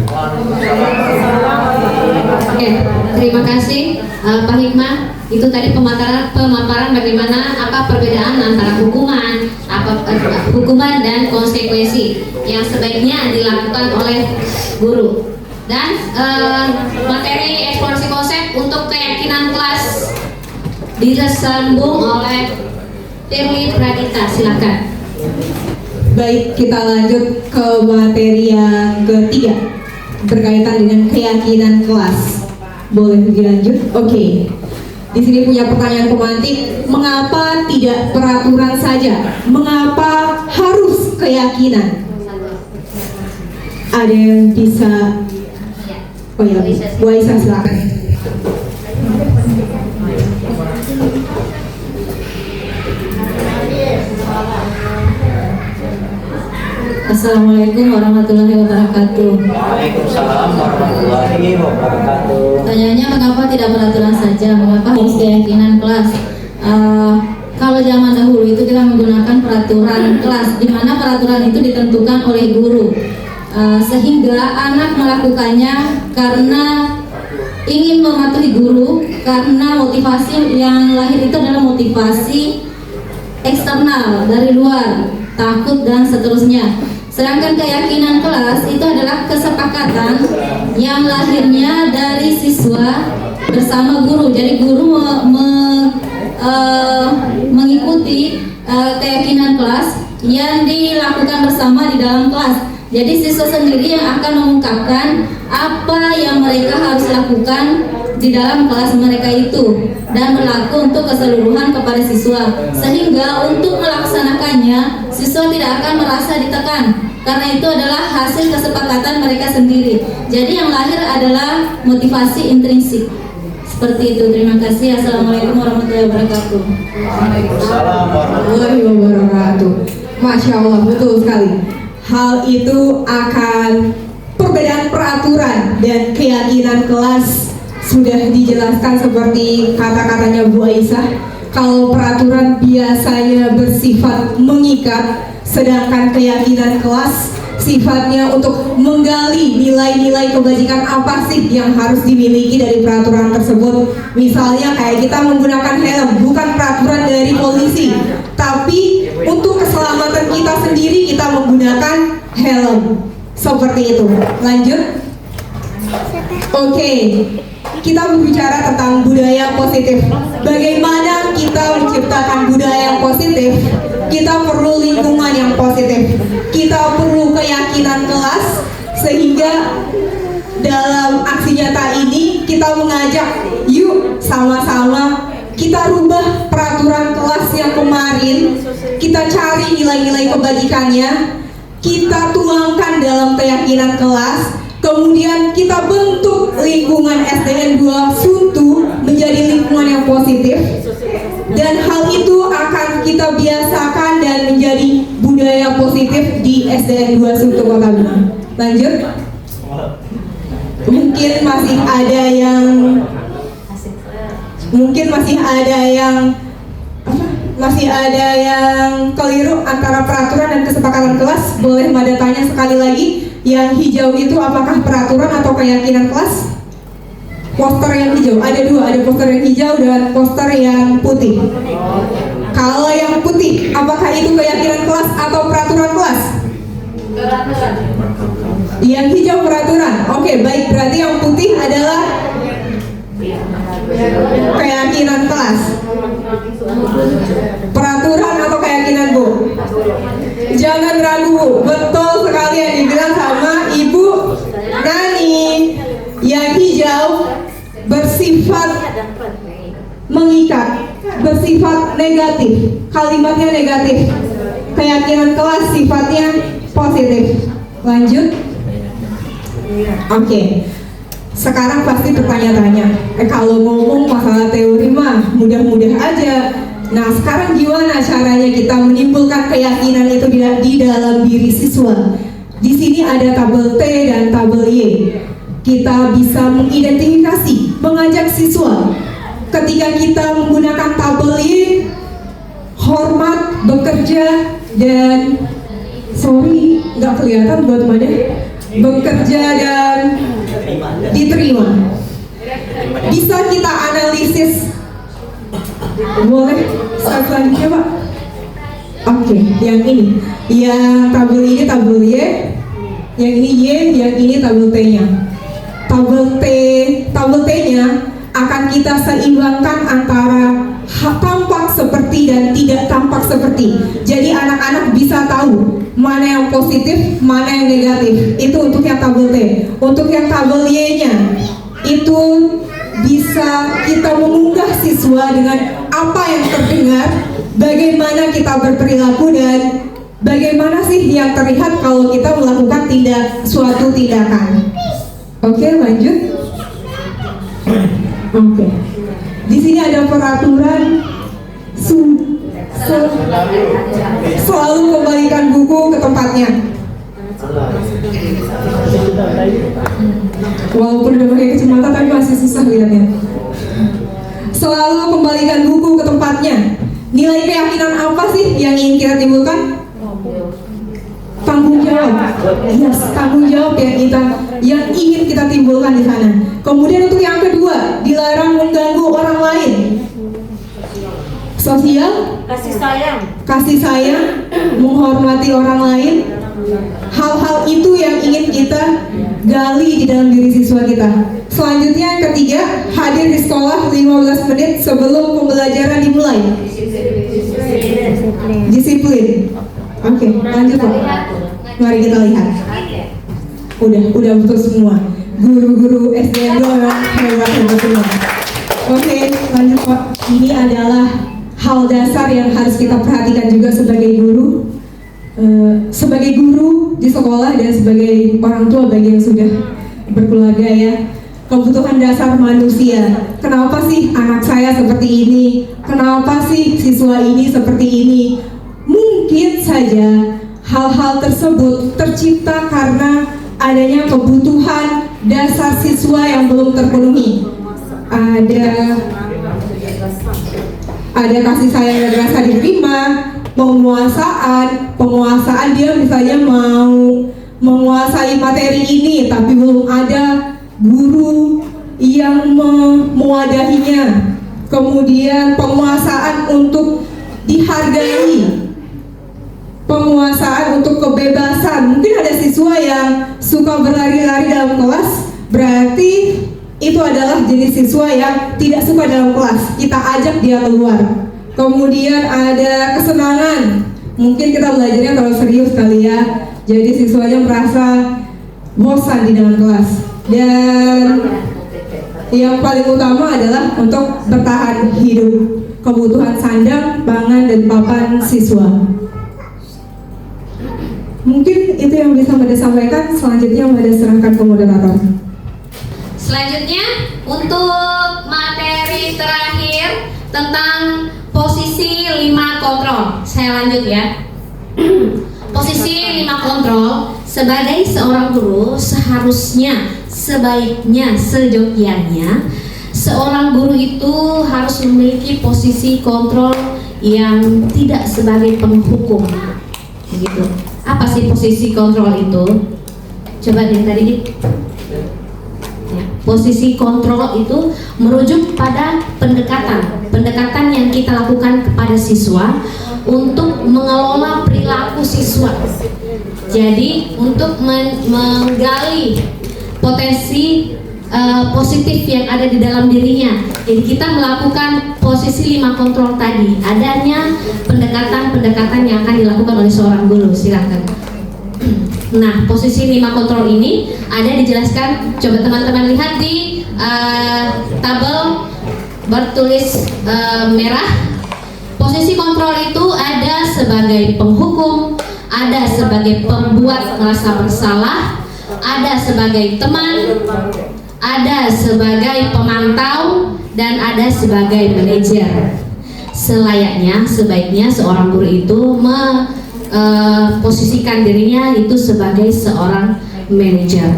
Oke, terima kasih Pak Hikmah. Itu tadi pemaparan bagaimana apa perbedaan antara hukuman dan konsekuensi yang sebaiknya dilakukan oleh guru. Dan materi eksplorasi konsep untuk keyakinan kelas disambung oleh Firly Pradita, silakan. Baik, kita lanjut ke materi yang ketiga berkaitan dengan keyakinan kelas. Boleh dilanjut? Oke. Di sini punya pertanyaan pemantik, mengapa tidak peraturan saja? Mengapa harus keyakinan? Ada yang bisa? Oh ya, Bu Aisyah silakan. Assalamualaikum warahmatullahi wabarakatuh. Waalaikumsalam warahmatullahi wabarakatuh. Pertanyaannya, mengapa tidak peraturan saja? Mengapa harus keyakinan kelas? Kalau zaman dahulu itu kita menggunakan peraturan kelas, di mana peraturan itu ditentukan oleh guru, sehingga anak melakukannya karena ingin mematuhi guru karena motivasi yang lahir itu adalah motivasi eksternal dari luar, takut dan seterusnya. Sedangkan keyakinan kelas itu adalah kesepakatan yang lahirnya dari siswa bersama guru. Jadi guru mengikuti keyakinan kelas yang dilakukan bersama di dalam kelas. Jadi siswa sendiri yang akan mengungkapkan apa yang mereka harus lakukan di dalam kelas mereka itu dan berlaku untuk keseluruhan kepada siswa, sehingga untuk melaksanakannya siswa tidak akan merasa ditekan karena itu adalah hasil kesepakatan mereka sendiri. Jadi yang lahir adalah motivasi intrinsik. Seperti itu. Terima kasih. Assalamualaikum warahmatullahi wabarakatuh. Waalaikumsalam warahmatullahi wabarakatuh. Masya Allah, betul sekali. Hal itu akan perbedaan peraturan dan keyakinan kelas sudah dijelaskan seperti kata-katanya Bu Aisyah. Kalau peraturan biasanya bersifat mengikat, sedangkan keyakinan kelas sifatnya untuk menggali nilai-nilai kebajikan apa sih yang harus dimiliki dari peraturan tersebut. Misalnya kayak kita menggunakan helm, bukan peraturan dari polisi, tapi untuk keselamatan kita sendiri kita menggunakan helm. Seperti itu. Lanjut. Oke, kita berbicara tentang budaya positif. Bagaimana kita menciptakan budaya yang positif? Kita perlu lingkungan yang positif. Kita perlu keyakinan kelas, sehingga dalam aksi nyata ini kita mengajak, yuk sama-sama kita rubah peraturan kelas yang kemarin. Kita cari nilai-nilai kebajikannya, kita tuangkan dalam keyakinan kelas. Kemudian kita bentuk lingkungan SDN 2 Suntu menjadi lingkungan yang positif, dan hal itu akan kita biasakan dan menjadi budaya positif di SDN 2 Suntu Kota Bima. Lanjut. Mungkin masih ada yang keliru antara peraturan dan kesepakatan kelas. Boleh Mada tanya sekali lagi, yang hijau itu apakah peraturan atau keyakinan kelas? Poster yang hijau, ada dua, ada poster yang hijau dan poster yang putih. Kalau yang putih, apakah itu keyakinan kelas atau peraturan kelas? Yang hijau peraturan. Oke, baik, berarti yang putih adalah keyakinan kelas. Peraturan atau keyakinan, Bu? Jangan ragu, Bu. Betul sekali yang dibilang sama Ibu Nani. Yang hijau bersifat mengikat, bersifat negatif, kalimatnya negatif. Keyakinan kelas sifatnya positif. Lanjut. Oke. Sekarang pasti bertanya-tanya, kalau ngomong masalah teori mah mudah-mudah aja. Nah, sekarang gimana caranya kita menimbulkan keyakinan itu di dalam diri siswa? Di sini ada tabel T dan tabel Y. Kita bisa mengidentifikasi, mengajak siswa. Ketika kita menggunakan tabel Y, hormat, bekerja, dan nggak kelihatan buat mana, bekerja dan diterima. Bisa kita analisis. Boleh selanjutnya, Pak? Oke, yang ini, yang tabel ini tabel Y, yang ini Y, yang ini tabel T-nya. Tabel T-nya akan kita seimbangkan antara tampak seperti dan tidak tampak seperti. Jadi anak-anak bisa tahu mana yang positif, mana yang negatif. Itu untuk yang tabel T. Untuk yang tabel Y-nya, itu bisa kita mengunggah siswa dengan apa yang terdengar, bagaimana kita berperilaku, dan bagaimana sih yang terlihat kalau kita melakukan suatu tindakan. Oke, lanjut. Oke. Di sini ada peraturan selalu kembalikan buku ke tempatnya. Walaupun udah pakai kacamata tapi masih susah lihatnya. Selalu kembalikan buku ke tempatnya. Nilai keyakinan apa sih yang ingin kita timbulkan? Tanggung jawab. jawab. Yes, tanggung jawab yang ingin kita timbulkan di sana. Kemudian untuk yang kedua, dilarang mengganggu orang lain. Sosial, kasih sayang, menghormati orang lain. Hal-hal itu yang ingin kita gali di dalam diri siswa kita. Selanjutnya yang ketiga, hadir di sekolah 15 menit sebelum pembelajaran dimulai. Disiplin. Oke, lanjut Pak. Mari kita lihat. Udah betul semua. Guru-guru SDN memang hebat semua. Oke, lanjut Pak. Ini adalah hal dasar yang harus kita perhatikan juga sebagai guru. Sebagai guru di sekolah dan sebagai orang tua bagi yang sudah berkeluarga ya, kebutuhan dasar manusia. Kenapa sih anak saya seperti ini? Kenapa sih siswa ini seperti ini? Mungkin saja hal-hal tersebut tercipta karena adanya kebutuhan dasar siswa yang belum terpenuhi. Ada kasih sayang dan rasa diterima, penguasaan dia misalnya mau menguasai materi ini tapi belum ada guru yang mewadahinya. Kemudian penguasaan untuk dihargai, penguasaan untuk kebebasan. Mungkin ada siswa yang suka berlari-lari dalam kelas, berarti itu adalah jenis siswa yang tidak suka dalam kelas. Kita ajak dia keluar. Kemudian ada kesenangan. Mungkin kita belajarnya terlalu serius kali ya, jadi siswanya merasa bosan di dalam kelas. Dan yang paling utama adalah untuk bertahan hidup, kebutuhan sandang, pangan, dan papan siswa. Mungkin itu yang bisa Mbak sampaikan. Selanjutnya Mbak serahkan ke moderator. Selanjutnya untuk materi terakhir tentang posisi 5 kontrol. Saya lanjut ya. Posisi 5 kontrol, sebagai seorang guru seharusnya, sebaiknya, sejogianya seorang guru itu harus memiliki posisi kontrol yang tidak sebagai penghukum. Begitu. Apa sih posisi kontrol itu? Coba dari tadi. Posisi kontrol itu merujuk pada pendekatan yang kita lakukan kepada siswa untuk mengelola perilaku siswa. Jadi untuk menggali potensi positif yang ada di dalam dirinya. Jadi kita melakukan posisi 5 kontrol tadi. Adanya pendekatan-pendekatan yang akan dilakukan oleh seorang guru. Silakan. Nah, posisi 5 kontrol ini ada dijelaskan. Coba teman-teman lihat di tabel bertulis merah. Posisi kontrol itu ada sebagai penghukum, ada sebagai pembuat merasa bersalah, ada sebagai teman, ada sebagai pemantau, dan ada sebagai manajer. Sebaiknya seorang guru itu posisikan dirinya itu sebagai seorang manajer.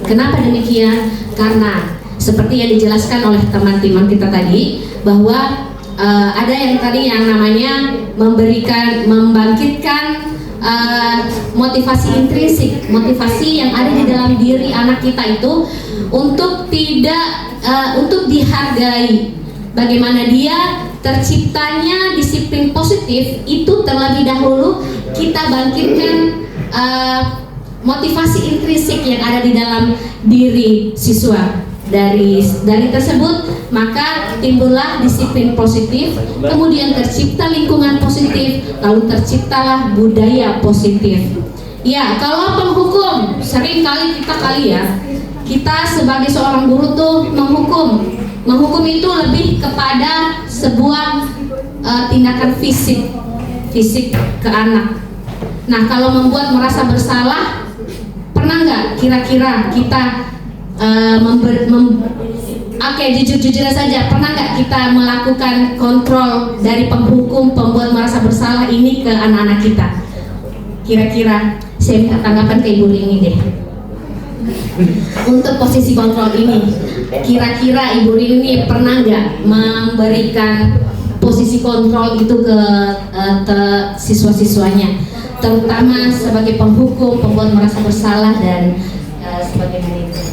Kenapa demikian? Karena seperti yang dijelaskan oleh teman-teman kita tadi, bahwa ada yang tadi yang namanya membangkitkan motivasi intrinsik, motivasi yang ada di dalam diri anak kita itu untuk dihargai. Bagaimana dia terciptanya disiplin positif itu terlebih dahulu kita bangkitkan motivasi intrinsik yang ada di dalam diri siswa. Dari tersebut maka timbullah disiplin positif, kemudian tercipta lingkungan positif, lalu terciptalah budaya positif. Ya, kalau penghukum sering kali kita sebagai seorang guru tuh menghukum itu lebih kepada sebuah tindakan fisik ke anak. Nah, kalau membuat merasa bersalah, pernah nggak kira-kira kita jujur saja, pernah nggak kita melakukan kontrol dari penghukum, pembuat merasa bersalah ini ke anak-anak kita? Kira-kira saya minta tanggapan ke Ibu Rini deh. Untuk posisi kontrol ini, kira-kira Ibu Rini pernah nggak memberikan posisi kontrol itu ke siswa-siswanya? terutama sebagai penghukum, pembuat merasa bersalah dan sebagai manajer.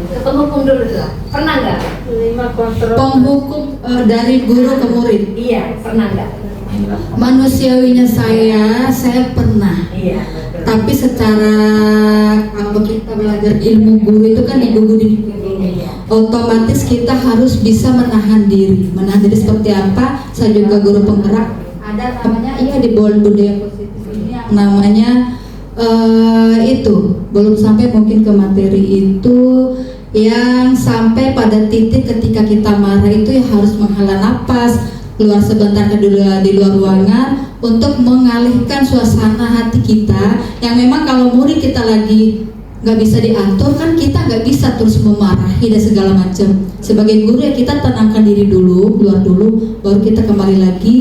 Ke penghukum dulu lah. Pernah nggak? Penghukum dari guru ke murid. Iya, pernah nggak? Manusiawinya saya pernah. Iya. Tapi secara kalau kita belajar ilmu guru itu kan ibu guru, otomatis kita harus bisa menahan diri. Menahan diri seperti apa? Saya juga guru penggerak. Ada namanya di budaya positif ini yang namanya itu belum sampai mungkin ke materi itu, yang sampai pada titik ketika kita marah itu ya harus menghela napas, keluar sebentar di luar ruangan untuk mengalihkan suasana hati kita yang memang kalau murid kita lagi nggak bisa diatur kan kita nggak bisa terus memarahi dan segala macam. Sebagai guru ya kita tenangkan diri dulu, keluar dulu, baru kita kembali lagi.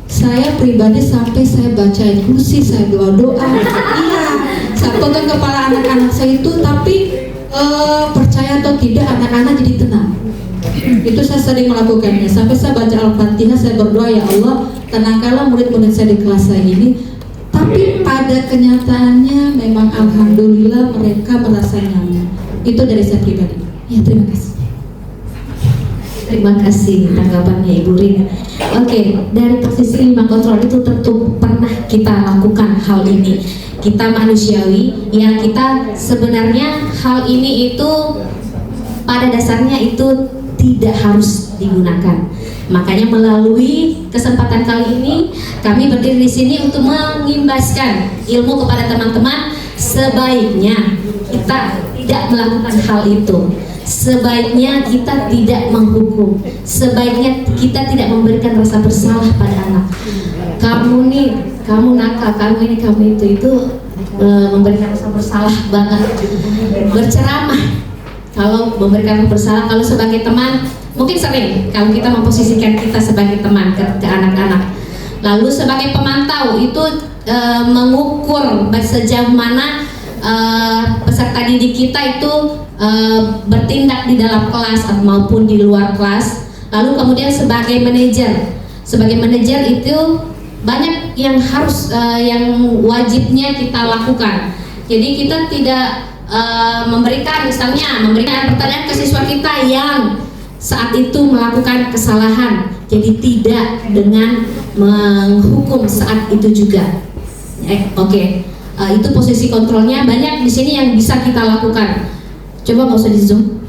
Saya pribadi sampai saya baca kursi, saya doa-doa, iya, saya pegang kepala anak-anak saya itu, tapi percaya atau tidak anak-anak jadi tenang. Itu saya sering melakukannya, sampai saya baca Al-Fatihah, saya berdoa, ya Allah tenangkanlah murid-murid saya di kelas saya ini. Tapi pada kenyataannya memang alhamdulillah mereka merasa nyaman. Itu dari saya pribadi. Ya, terima kasih. Terima kasih tanggapannya Ibu Rina. Oke, dari posisi 5 kontrol itu tentu pernah kita lakukan hal ini. Kita manusiawi, yang kita sebenarnya hal ini itu pada dasarnya itu tidak harus digunakan. Makanya melalui kesempatan kali ini kami berdiri di sini untuk mengimbaskan ilmu kepada teman-teman. Sebaiknya kita tidak melakukan hal itu. Sebaiknya kita tidak menghukum. Sebaiknya kita tidak memberikan rasa bersalah pada anak. Kamu nih, kamu nakal, kamu ini, kamu itu memberikan rasa bersalah banget. Berceramah kalau memberikan bersalah, kalau sebagai teman mungkin sering kalau kita memposisikan kita sebagai teman ke anak-anak. Lalu sebagai pemantau itu mengukur sejauh mana peserta didik kita itu bertindak di dalam kelas maupun di luar kelas. Lalu kemudian sebagai manajer itu banyak yang harus yang wajibnya kita lakukan. Jadi kita tidak memberikan pertanyaan ke siswa kita yang saat itu melakukan kesalahan. Jadi tidak dengan menghukum saat itu juga. Oke. Itu posisi kontrolnya banyak di sini yang bisa kita lakukan. Coba nggak usah di zoom.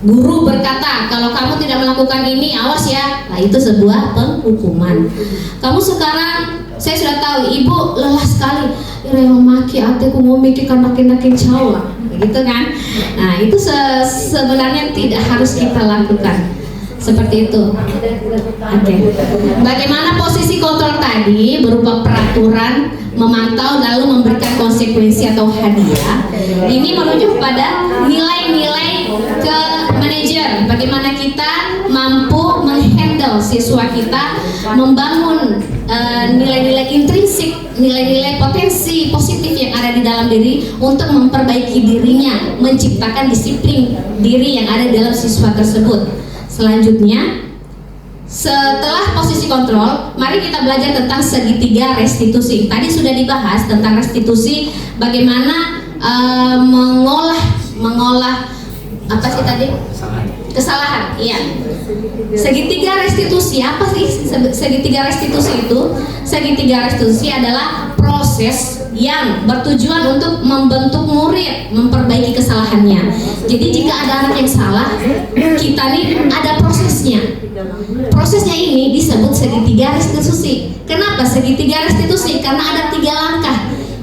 Guru berkata kalau kamu tidak melakukan ini awas ya. Nah itu sebuah penghukuman. Kamu sekarang saya sudah tahu ibu lelah sekali. Yang maki ateku mau mikirkan makin jauh lah, gitu kan? Nah itu sebenarnya tidak harus kita lakukan. Seperti itu. Oke. Bagaimana posisi kontrol tadi berupa peraturan, memantau lalu memberikan konsekuensi atau hadiah. Ini menuju pada nilai-nilai ke manajer. Bagaimana kita mampu menghandle siswa kita, membangun nilai-nilai intrinsik, nilai-nilai potensi positif yang ada di dalam diri untuk memperbaiki dirinya, menciptakan disiplin diri yang ada dalam siswa tersebut. Selanjutnya, setelah posisi kontrol, mari kita belajar tentang segitiga restitusi. Tadi sudah dibahas tentang restitusi, bagaimana mengolah apa sih tadi? Kesalahan. Iya. Segitiga restitusi, apa sih segitiga restitusi itu? Segitiga restitusi adalah proses yang bertujuan untuk membentuk murid, memperbaiki kesalahannya. Jadi jika ada anak yang salah, kita nih ada prosesnya. Prosesnya ini disebut segitiga restitusi. Kenapa segitiga restitusi? Karena ada 3 langkah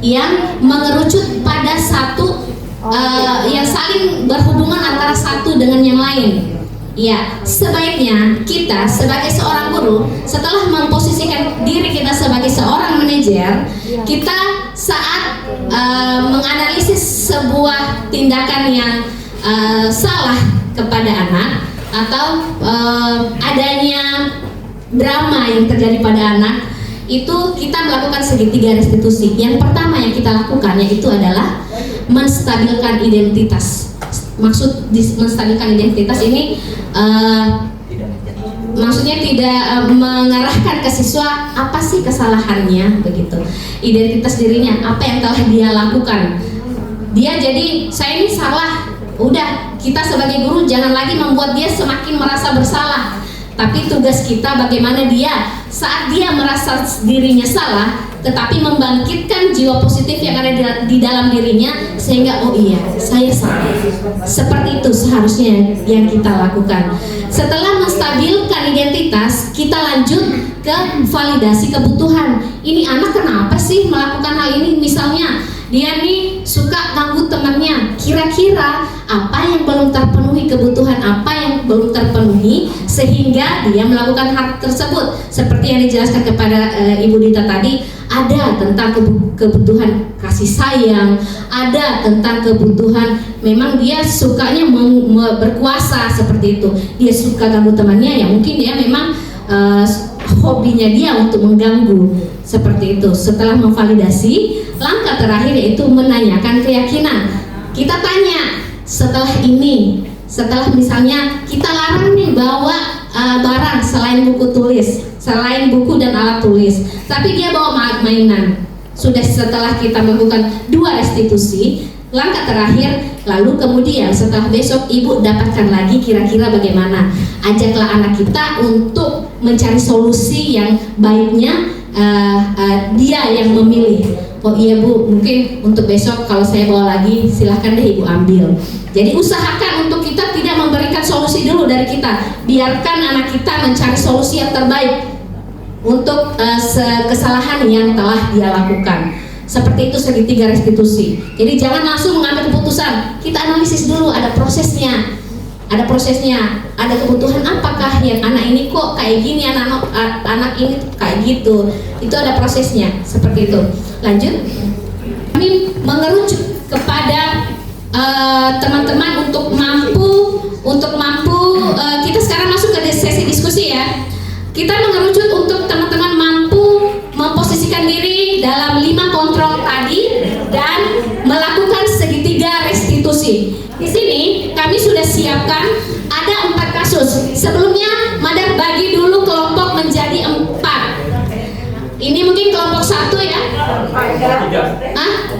yang mengerucut pada satu yang saling berhubungan antara satu dengan yang lain. Ya, sebaiknya kita sebagai seorang guru setelah memposisikan diri kita sebagai seorang manajer, kita saat menganalisis sebuah tindakan yang salah kepada anak atau adanya drama yang terjadi pada anak, itu kita melakukan segitiga restitusi. Yang pertama yang kita lakukan yaitu adalah menstabilkan identitas. Maksud menstabilkan identitas ini maksudnya tidak mengarahkan ke siswa apa sih kesalahannya begitu, identitas dirinya, apa yang telah dia lakukan. Dia jadi saya ini salah, udah kita sebagai guru jangan lagi membuat dia semakin merasa bersalah, tapi tugas kita bagaimana dia saat dia merasa dirinya salah tetapi membangkitkan jiwa positif yang ada di dalam dirinya sehingga oh iya saya salah. Seperti itu seharusnya yang kita lakukan. Setelah menstabilkan identitas, kita lanjut ke validasi kebutuhan. Ini anak kenapa sih melakukan hal ini? Misalnya dia nih suka ganggu temannya, kira-kira apa yang belum terpenuhi, kebutuhan apa yang belum terpenuhi sehingga dia melakukan hal tersebut. Seperti yang dijelaskan kepada Ibu Dita tadi, ada tentang kebutuhan kasih sayang, ada tentang kebutuhan memang dia sukanya berkuasa seperti itu, dia suka ganggu temannya, ya mungkin dia memang hobinya dia untuk mengganggu seperti itu. Setelah memvalidasi, langkah terakhir yaitu menanyakan keyakinan. Kita tanya setelah ini, setelah misalnya kita larang nih bawa barang selain buku tulis, selain buku dan alat tulis, tapi dia bawa mainan. Sudah setelah kita melakukan 2 restitusi, langkah terakhir, lalu kemudian setelah besok ibu dapatkan lagi kira-kira bagaimana. Ajaklah anak kita untuk mencari solusi yang baiknya dia yang memilih. Oh iya Bu, mungkin untuk besok kalau saya bawa lagi silahkan deh ibu ambil. Jadi usahakan untuk kita tidak memberikan solusi dulu dari kita, biarkan anak kita mencari solusi yang terbaik untuk kesalahan yang telah dia lakukan. Seperti itu segitiga restitusi. Jadi jangan langsung mengambil keputusan, kita analisis dulu, ada prosesnya. Ada prosesnya, ada kebutuhan apakah yang anak ini kok kayak gini, anak ini kayak gitu. Itu ada prosesnya, seperti itu. Lanjut. Kami mengerucut kepada teman-teman untuk mampu kita sekarang masuk ke sesi diskusi ya. Kita mengerucut untuk teman-teman mampu memposisikan diri dalam 5 kontrol tadi dan melakukan segitiga restitusi. Di sini kami sudah siapkan ada 4 kasus. Sebelumnya Madar bagi dulu kelompok menjadi 4. Ini mungkin kelompok 1 ya.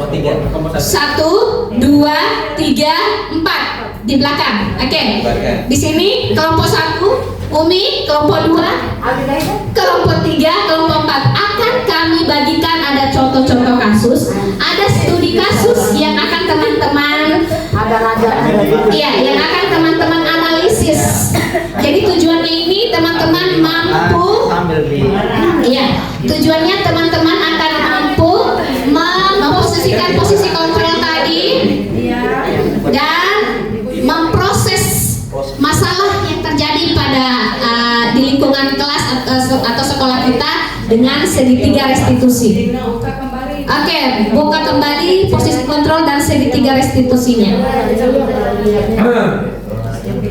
1, 2, 3, 4 di belakang. Oke. Di sini kelompok 1 Umi, kelompok 2, kelompok 3, kelompok 4 akan kami bagikan, ada contoh-contoh kasus, ada studi kasus yang akan teman-teman yang akan teman-teman analisis. Jadi tujuannya ini teman-teman mampu, tujuannya teman-teman akan mampu memposisikan posisi kontrol tadi dan memproses masalah yang terjadi pada di lingkungan kelas atau sekolah kita dengan segitiga restitusi. Oke, buka kembali posisi kontrol dan segitiga restitusinya.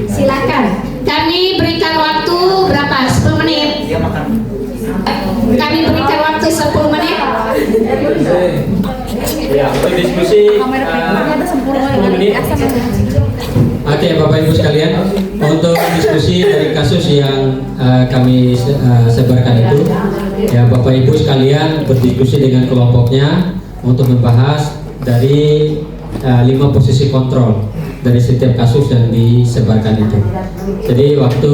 Silakan. Kami berikan waktu berapa? 10 menit. Kami berikan waktu 10 menit. Ya, untuk diskusi 10 menit. Oke, Bapak Ibu sekalian, untuk diskusi dari kasus yang kami sebarkan itu, ya Bapak Ibu sekalian berdiskusi dengan kelompoknya untuk membahas dari 5 posisi kontrol dari setiap kasus yang disebarkan itu. Jadi waktu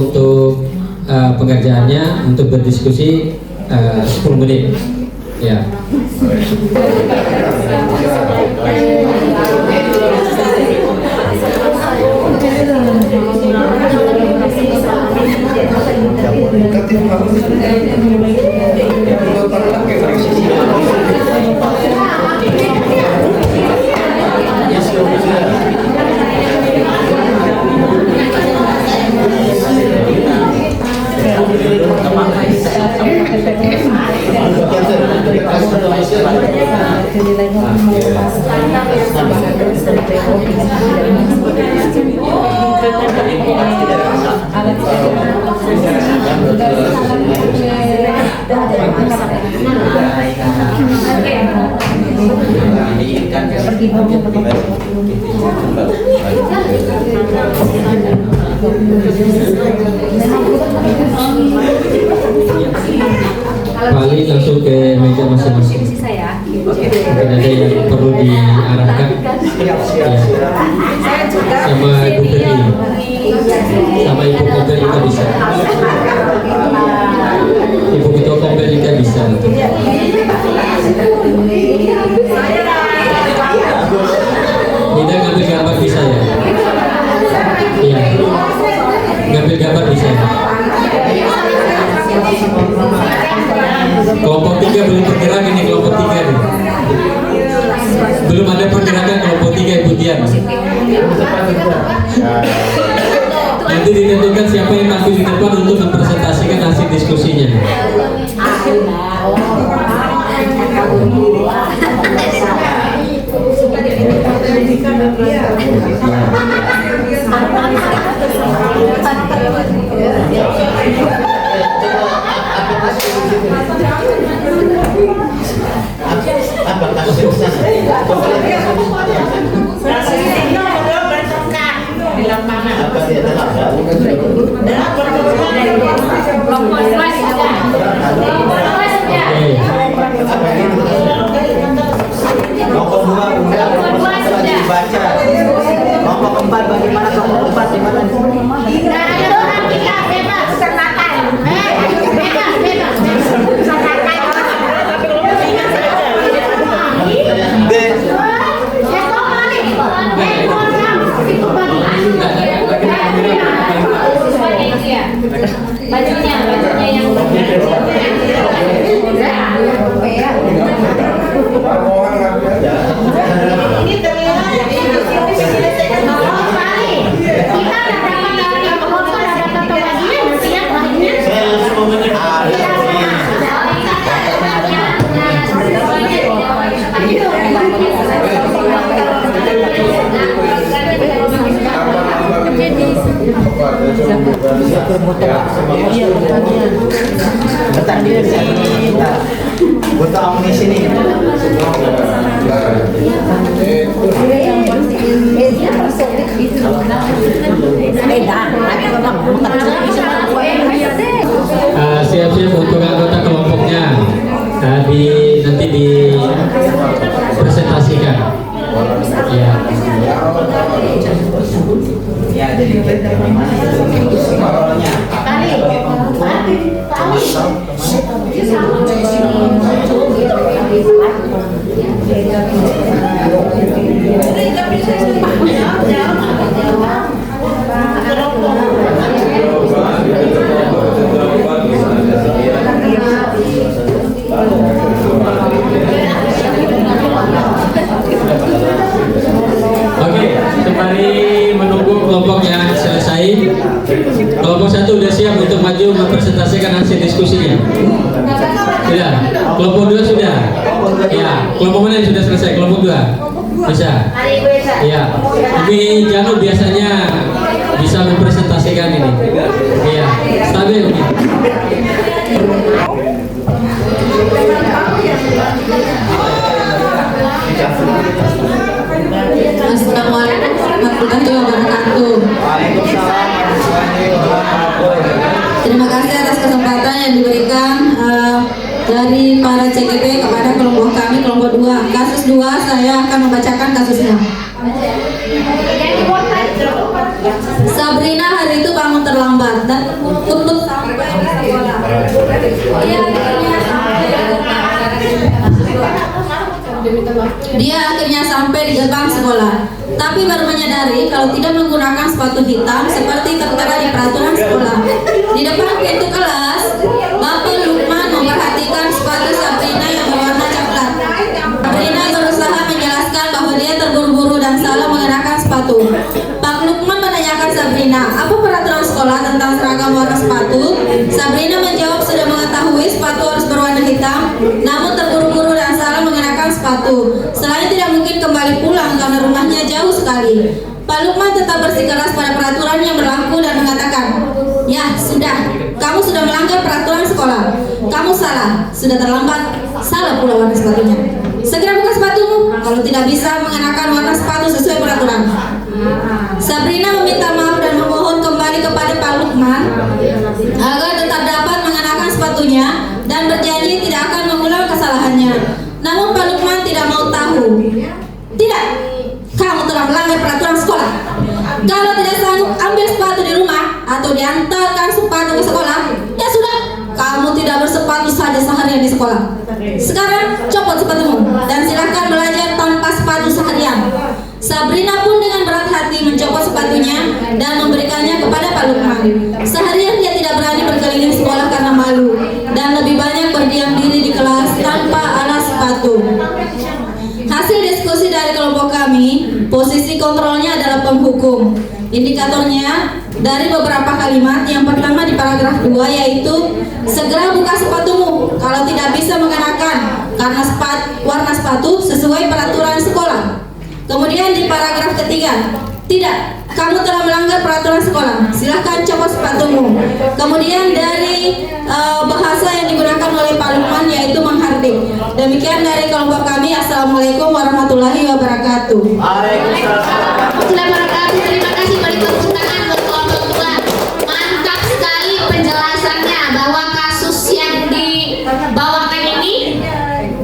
untuk pengerjaannya untuk berdiskusi 10 menit. Ya. Pergi Balik langsung ke meja masing-masing. Mungkin ada yang perlu diarahkan ya. Sama Ibu Peri, sama Ibu Kompel juga bisa. Ibu Ketua Kompel juga bisa. Nida ngambil gambar bisa ya? Iya. Ngambil gambar bisa ya? Kelompok 3 belum bergerak ini, kelompok 3 nih. Belum ada pergerakan kelompok 3 Ibu Tian. Nanti ditentukan siapa yang tampil di depan untuk mempresentasikan hasil diskusinya. Kelompok 4 bagaimana? Kelompok 4 di mana? Bajunya yang Buat amunisi nih. Siap-siap untuk anggota kelompoknya. Nanti dipresentasikan. Ya. Ya, jadi gimana? Oke, sembari menunggu kelompok yang selesai, kelompok 1 sudah siap untuk maju mempresentasikan hasil diskusinya. Sudah. Kelompok 2 sudah. Ya, kelompok mana yang sudah selesai? Kelompok 2 bisa. Ya, Ibu Janu biasanya bisa mempresentasikan ini. Iya, stabil ini. Assalamualaikum warahmatullahi wabarakatuh. Terima kasih atas kesempatan yang diberikan dari para CGP kepada kelompok kami, kelompok 2. Kasus 2 saya akan membacakan kasusnya. Sabrina hari itu bangun terlambat dan tutup sampai di sekolah. Dia akhirnya sampai di gerbang sekolah, tapi baru menyadari kalau tidak menggunakan sepatu hitam seperti tertera di peraturan sekolah. Di depan pintu kelas, Bapak Lukman memperhatikan sepatu Sabrina yang berwarna coklat. Sabrina berusaha menjelaskan bahwa dia terburu-buru dan salah mengenakan sepatu. Pak Lukman menanyakan Sabrina, apa peraturan sekolah tentang seragam warna sepatu? Sabrina menjawab sudah mengetahui sepatu harus berwarna hitam, namun terburu-buru dan salah mengenakan sepatu. Selain tidak mungkin kembali pulang karena rumahnya jauh sekali. Pak Lukman tetap bersikeras pada peraturan yang berlaku dan mengatakan, ya sudah, kamu sudah melanggar peraturan sekolah. Kamu salah, sudah terlambat. Salah pula warna sepatunya. Segera buka sepatumu kalau tidak bisa mengenakan warna sepatu sesuai peraturan. Sabrina meminta maaf dan memohon kembali sepatunya dan berjanji tidak akan mengulang kesalahannya. Namun Pak Lukman tidak mau tahu. Tidak, kamu telah melanggar peraturan sekolah. Kalau tidak sanggup ambil sepatu di rumah atau diantarkan sepatu ke sekolah, ya sudah, kamu tidak bersepatu saja seharian di sekolah. Sekarang copot sepatumu dan silahkan belajar tanpa sepatu seharian. Sabrina pun dengan berat hati mencopot sepatunya dan memberikannya kepada Pak Lukman. Seharian dia tidak berani berkeliling sekolah karena malu dan lebih banyak berdiam diri di kelas tanpa alas sepatu. Hasil diskusi dari kelompok kami, posisi kontrolnya adalah penghukum. Indikatornya dari beberapa kalimat. Yang pertama di paragraf 2 yaitu segera buka sepatumu kalau tidak bisa mengenakan karena warna sepatu sesuai peraturan sekolah. Kemudian di paragraf ketiga, tidak, kamu telah melanggar peraturan sekolah, silahkan copot sepatumu. Kemudian dari bahasa yang digunakan oleh Pak Lukman yaitu menghardik. Demikian dari kelompok kami. Assalamualaikum warahmatullahi wabarakatuh. Terima kasih, beri tepuk tangan buat kelompok 2. Mantap sekali penjelasannya bahwa kasus yang dibawakan ini.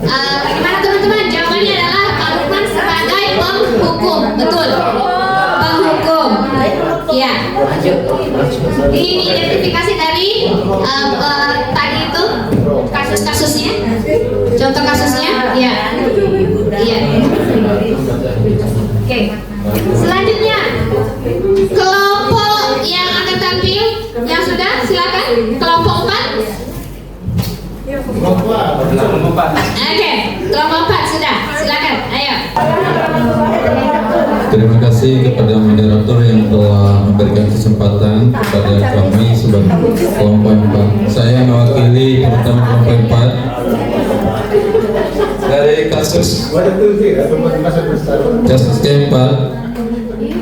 Bagaimana teman-teman? Jawabannya adalah Pak Lukman sebagai penghukum. Betul, penghukum. Ya. Ini identifikasi dari tadi itu kasus-kasusnya, contoh kasusnya. Ya. Iya. Oke. Selanjutnya kelompok yang akan tampil, yang sudah silakan kelompok 4. Oke, kelompok 4 sudah, silakan, ayo. Terima kasih kepada moderator yang telah memberikan kesempatan kepada kami sebagai kelompok 4. Saya mewakili teman-teman kelompok 4 dari kasus keempat.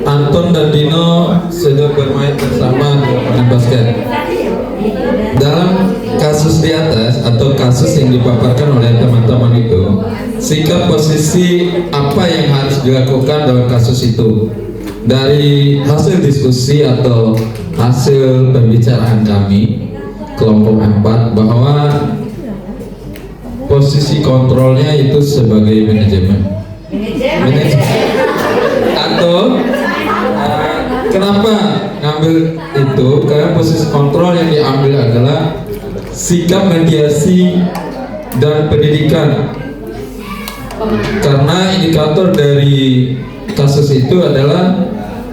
Anton dan Dino sudah bermain bersama di lapangan basket. Dalam kasus di atas atau kasus yang dipaparkan oleh teman-teman itu, sikap posisi apa yang harus dilakukan dalam kasus itu, dari hasil diskusi atau hasil pembicaraan kami kelompok 4, bahwa posisi kontrolnya itu sebagai manajemen atau kenapa ngambil itu, karena posisi kontrol yang diambil adalah sikap mediasi dan pendidikan, karena indikator dari kasus itu adalah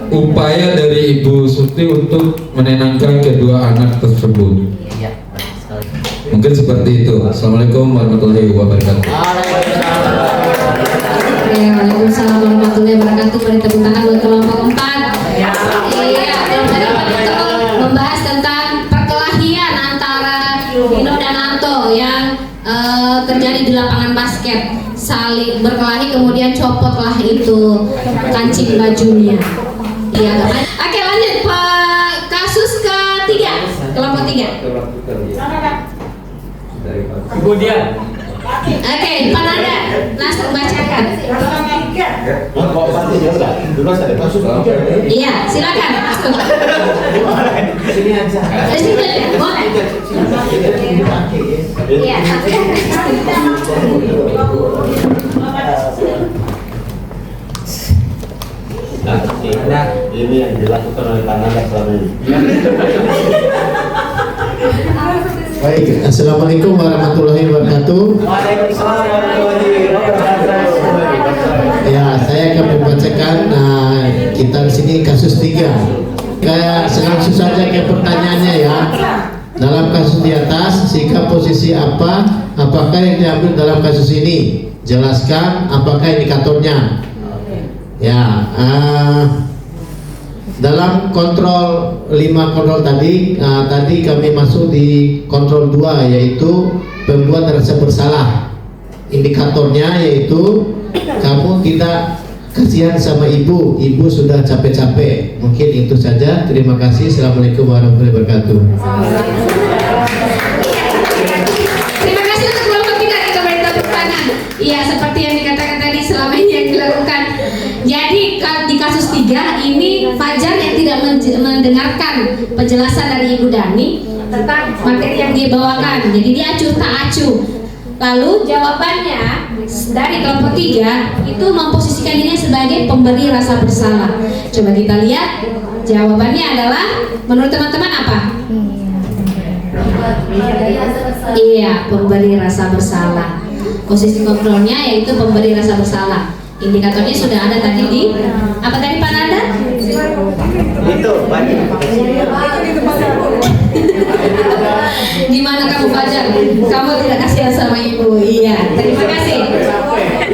upaya dari Ibu Suti untuk menenangkan kedua anak tersebut. Mungkin seperti itu. Assalamualaikum warahmatullahi wabarakatuh. Waalaikumsalam warahmatullahi wabarakatuh. Beri tepuk tangan buat kelompok 4. Iya, kelompok itu membahas tentang perkelahian antara Dino dan Anto yang terjadi di lapangan basket. Saling berkelahi, kemudian copotlah itu kancing bajunya. Iya, oke, lanjut Pak. Kasus ketiga, kelompok 3. Kemudian Oke, Pak Nanda, langsung bacakan. Iya, silakan. Sini aja. Boleh. Iya. Ini yang dilakukan oleh Pak Nanda selama ini. Baik, assalamualaikum warahmatullahi wabarakatuh. Waalaikumsalam warahmatullahi wabarakatuh. Ya, saya akan membacakan kita di sini kasus 3. Kayak langsung saja ke pertanyaannya ya. Dalam kasus di atas, sikap posisi apa? Apakah yang diambil dalam kasus ini? Jelaskan apakah indikatornya. Ya, dalam kontrol 5 kontrol tadi, tadi kami masuk di kontrol 2 yaitu pembuat rasa bersalah. Indikatornya yaitu kamu tidak kasihan sama ibu sudah capek-capek. Mungkin itu saja. Terima kasih. Assalamualaikum warahmatullahi wabarakatuh. Terima kasih untuk kelompok kita beri tepuk tangan. Iya, seperti yang dikatakan tadi, selama ini yang dilakukan. Jadi di kasus 3 ini Fajar yang tidak mendengarkan penjelasan dari Ibu Dani tentang materi yang dia bawakan. Jadi dia acuh tak acuh. Lalu jawabannya dari kelompok 3 itu memposisikan dirinya sebagai pemberi rasa bersalah. Coba kita lihat jawabannya adalah menurut teman-teman apa? Iya, pemberi rasa bersalah. Posisi kontrolnya yaitu pemberi rasa bersalah. Indikatornya sudah ada tadi di apa tadi Pak Nanda? Itu banyak. Gimana kamu Fajar? Kamu tidak kasihan sama ibu. Iya, terima kasih.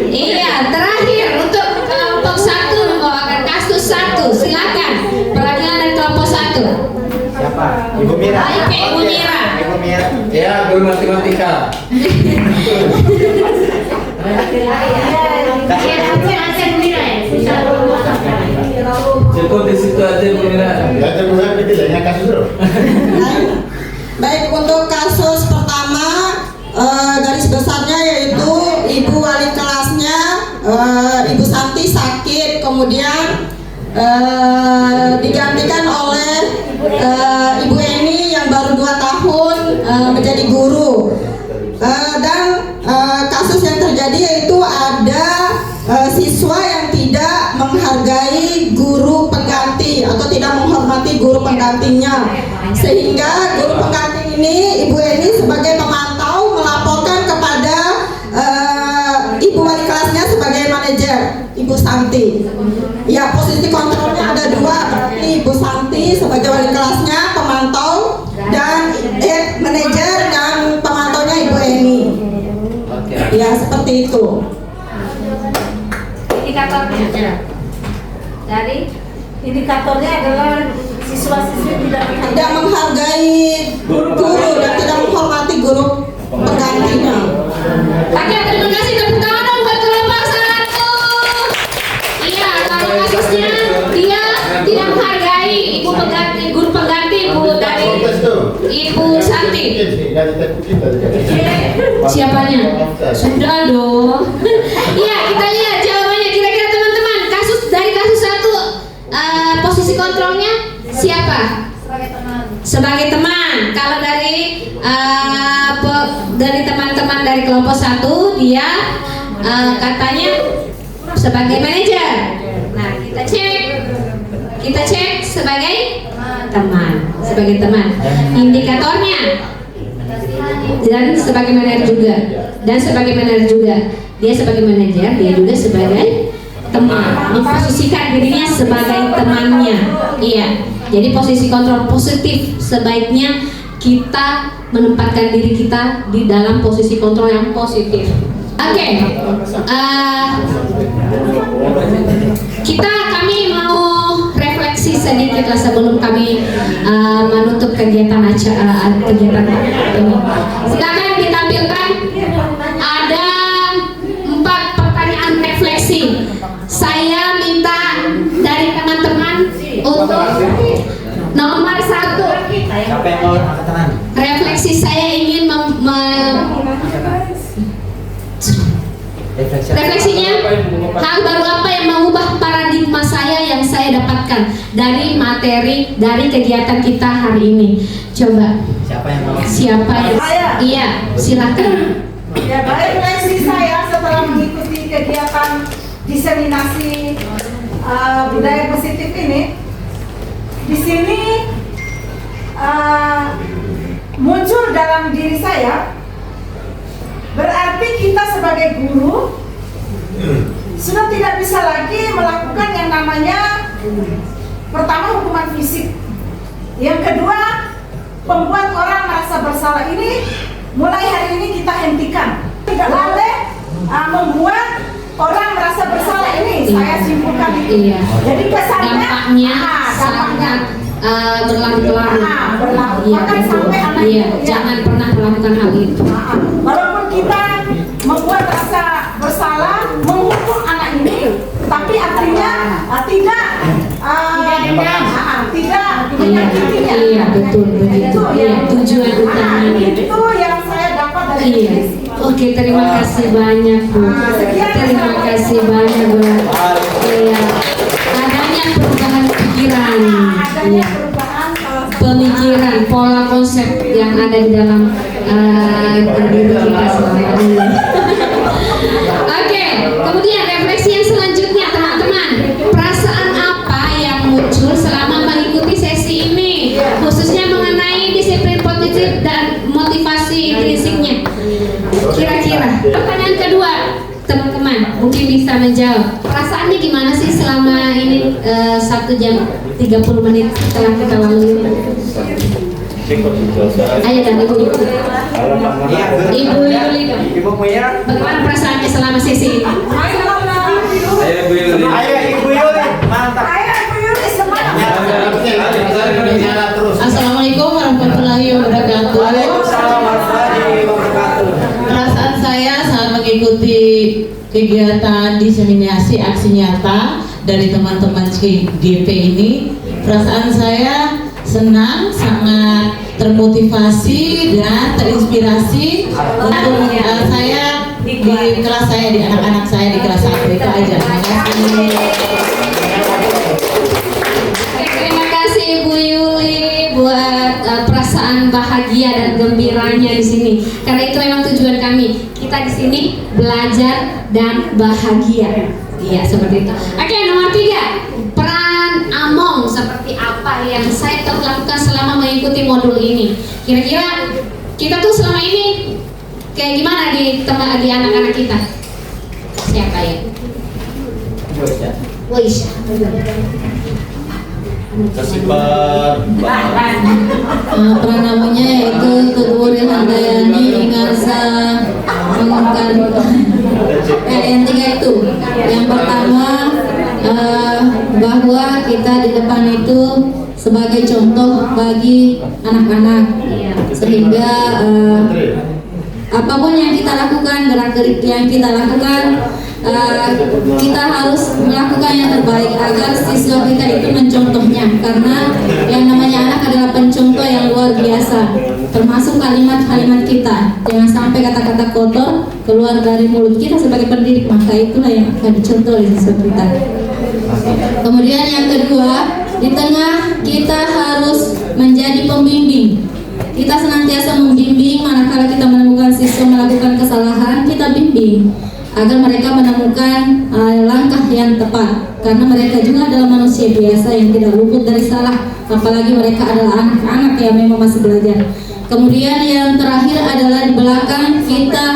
Iya, terakhir untuk kelompok 1 membawakan kasus 1. Silakan perwakilan dari kelompok 1. Siapa? Ibu Mira. Oke, Ibu Mira. Ibu Mira. Ya, guru matematika. Cukup di situ aja, Bu Mira. Baik, untuk kasus pertama garis besarnya yaitu ibu wali kelasnya Ibu Santi sakit, kemudian digantikan oleh Ibu Eni yang baru 2 tahun menjadi guru. Dan kasus yang terjadi yaitu ada siswa yang tidak menghargai guru pengganti atau tidak menghormati guru penggantinya, sehingga guru pengganti ini Ibu Eni sebagai pemantau melaporkan kepada ibu wali kelasnya sebagai manajer Ibu Santi. Ya, posisi kontrolnya ada 2, berarti Ibu Santi sebagai wali kelasnya, pemantau, dan manajer dan pemantaunya Ibu Eni. Ya, seperti itu. Indikatornya dari Indikatornya adalah siswa-siswi tidak menghargai guru dan tidak menghormati guru penggantinya. Oke, terima kasih, tepuk tangan dong buat kelompok 1. Iya, kalau kasusnya dia tidak menghargai ibu pengganti, guru pengganti ibu dari Ibu Santi. Siapanya? Sudah dong. Iya, kita lihat jawabannya. Kira-kira teman-teman, dari kasus 1 posisi kontrolnya siapa? Sebagai teman. Kalau dari teman-teman dari kelompok 1 dia katanya sebagai manajer. Nah, kita cek sebagai teman, indikatornya dan sebagai manajer juga, dia sebagai manajer, dia juga sebagai teman, memposisikan dirinya sebagai temannya. Iya, jadi posisi kontrol positif, sebaiknya kita menempatkan diri kita di dalam posisi kontrol yang positif. Oke, kami mau refleksi sedikit lah sebelum kami menutup kegiatan ini. Silakan ditampilkan, ada 4 pertanyaan refleksi. Saya minta dari teman-teman untuk nomor 1. Siapa yang mau angkat tangan? Refleksi saya ingin refleksinya hal baru apa yang mengubah paradigma saya yang saya dapatkan dari materi dari kegiatan kita hari ini. Coba siapa yang iya, silakan. Ya, baik, refleksi saya setelah mengikuti kegiatan diseminasi budaya positif ini. Di sini muncul dalam diri saya, berarti kita sebagai guru sudah tidak bisa lagi melakukan yang namanya pertama hukuman fisik, yang kedua membuat orang merasa bersalah. Ini mulai hari ini kita hentikan, tidak boleh membuat orang merasa bersalah ini. Saya simpulkan itu. Iya. Jadi kesannya dampaknya sangat berlarut-larut. Iya, sampai anak iya, itu, jangan pernah melakukan hal itu. Walaupun kita membuat rasa bersalah, menghukum anak ini, tapi artinya tidak menyakitinya. Iya, betul begitu. Iya, tujuan utamanya. Itu yang saya dapat dari iya. Oke, terima kasih banyak Bu. Terima kasih banyak Bu. Iya. Adanya perubahan pikiran. Iya. Pemikiran, pola konsep yang ada di dalam diri kita selama ini. Oke, kemudian refleksi yang selanjutnya teman-teman, perasaan apa yang muncul selama mengikuti sesi ini, khususnya mengenai disiplin positif dan motivasi intrinsiknya. Kira-kira pertanyaan kedua, teman-teman mungkin bisa menjawab, perasaannya gimana sih selama ini 1 jam 30 menit setelah kita lalui? Ayo dan Ibu Yuli. Bagaimana perasaannya selama sesi ini? Mantap. Assalamualaikum warahmatullahi wabarakatuh. Perasaan saya saat mengikuti kegiatan diseminasi aksi nyata dari teman-teman GP ini, perasaan saya senang, sangat termotivasi dan terinspirasi untuk saya di kelas saya, di anak-anak saya di kelas 1 itu aja. Terima kasih. Terima kasih Ibu Yuli buat perasaan bahagia dan gembiranya di sini. Karena itu memang tujuan kami. Kita di sini belajar dan bahagia. Iya, seperti itu. Oke, nomor 3. Peran Among seperti apa yang saya telah lakukan selama mengikuti modul ini? Kira-kira kita tuh selama ini kayak gimana di anak-anak kita? Siapa ya? Waisha. Peran namanya yaitu Keduri Handayani Ingarsa mengungkap yang 3 itu. Yang pertama bahwa kita di depan itu sebagai contoh bagi anak-anak, sehingga apapun yang kita lakukan, gerak-gerik yang kita lakukan, kita harus melakukan yang terbaik agar siswa kita itu mencontohnya, karena yang namanya anak adalah pencontoh yang luar biasa, termasuk kalimat-kalimat kita. Jangan sampai kata-kata kotor keluar dari mulut kita sebagai pendidik, maka itulah yang akan dicontoh oleh siswa kita. Kemudian yang kedua, di tengah kita harus menjadi pembimbing. Kita senantiasa membimbing, manakala kita menemukan siswa melakukan kesalahan, kita bimbing agar mereka menemukan langkah yang tepat, karena mereka juga adalah manusia biasa yang tidak luput dari salah, apalagi mereka adalah anak-anak yang memang masih belajar. Kemudian yang terakhir adalah di belakang kita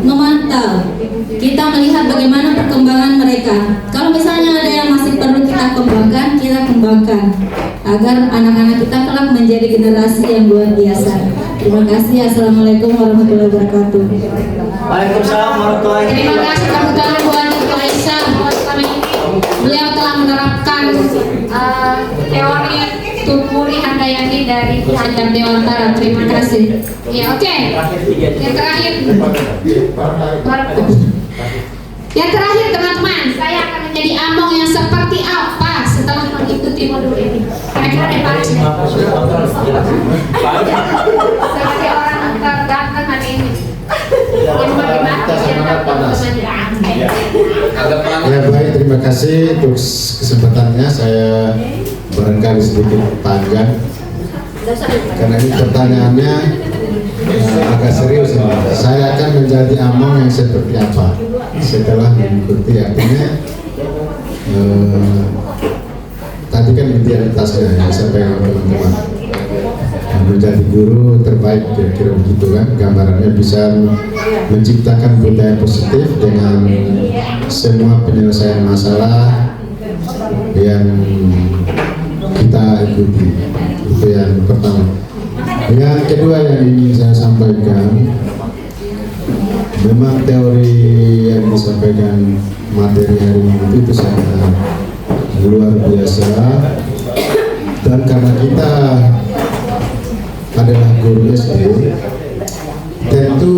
memantau, kita melihat bagaimana perkembangan mereka. Kalau misalnya ada yang masih perlu kita kembangkan, kita kembangkan agar anak-anak kita kelak menjadi generasi yang luar biasa. Terima kasih. Assalamualaikum warahmatullahi wabarakatuh. Waalaikumsalam warahmatullahi wabarakatuh. Terima kasih tepuk tangan buat Ibu Aisyah. Beliau telah menerapkan teori Tukuri Handayani dari Ajar Dewantara. Terima kasih. Ya, oke. Yang terakhir. Yang terakhir teman-teman, saya akan menjadi Among yang seperti apa setelah mengikuti modul ini? Kira-kira ada Pak? Sebagai orang terganteng hari ini. Yang bagaimana? Ya baik, terima kasih untuk kesempatannya. Saya barangkali sedikit panjang karena ini pertanyaannya agak serius. Saya akan menjadi Among yang seperti apa setelah mengikuti, artinya tadi kan identitasnya yang saya teman-teman menjadi guru terbaik, kira-kira begitu kan gambarannya, bisa menciptakan budaya positif dengan semua penyelesaian masalah yang kita ikuti. Itu yang pertama. Yang kedua yang ingin saya sampaikan, memang teori yang disampaikan materi hari ini itu sangat luar biasa, dan karena kita adalah guru SD, tentu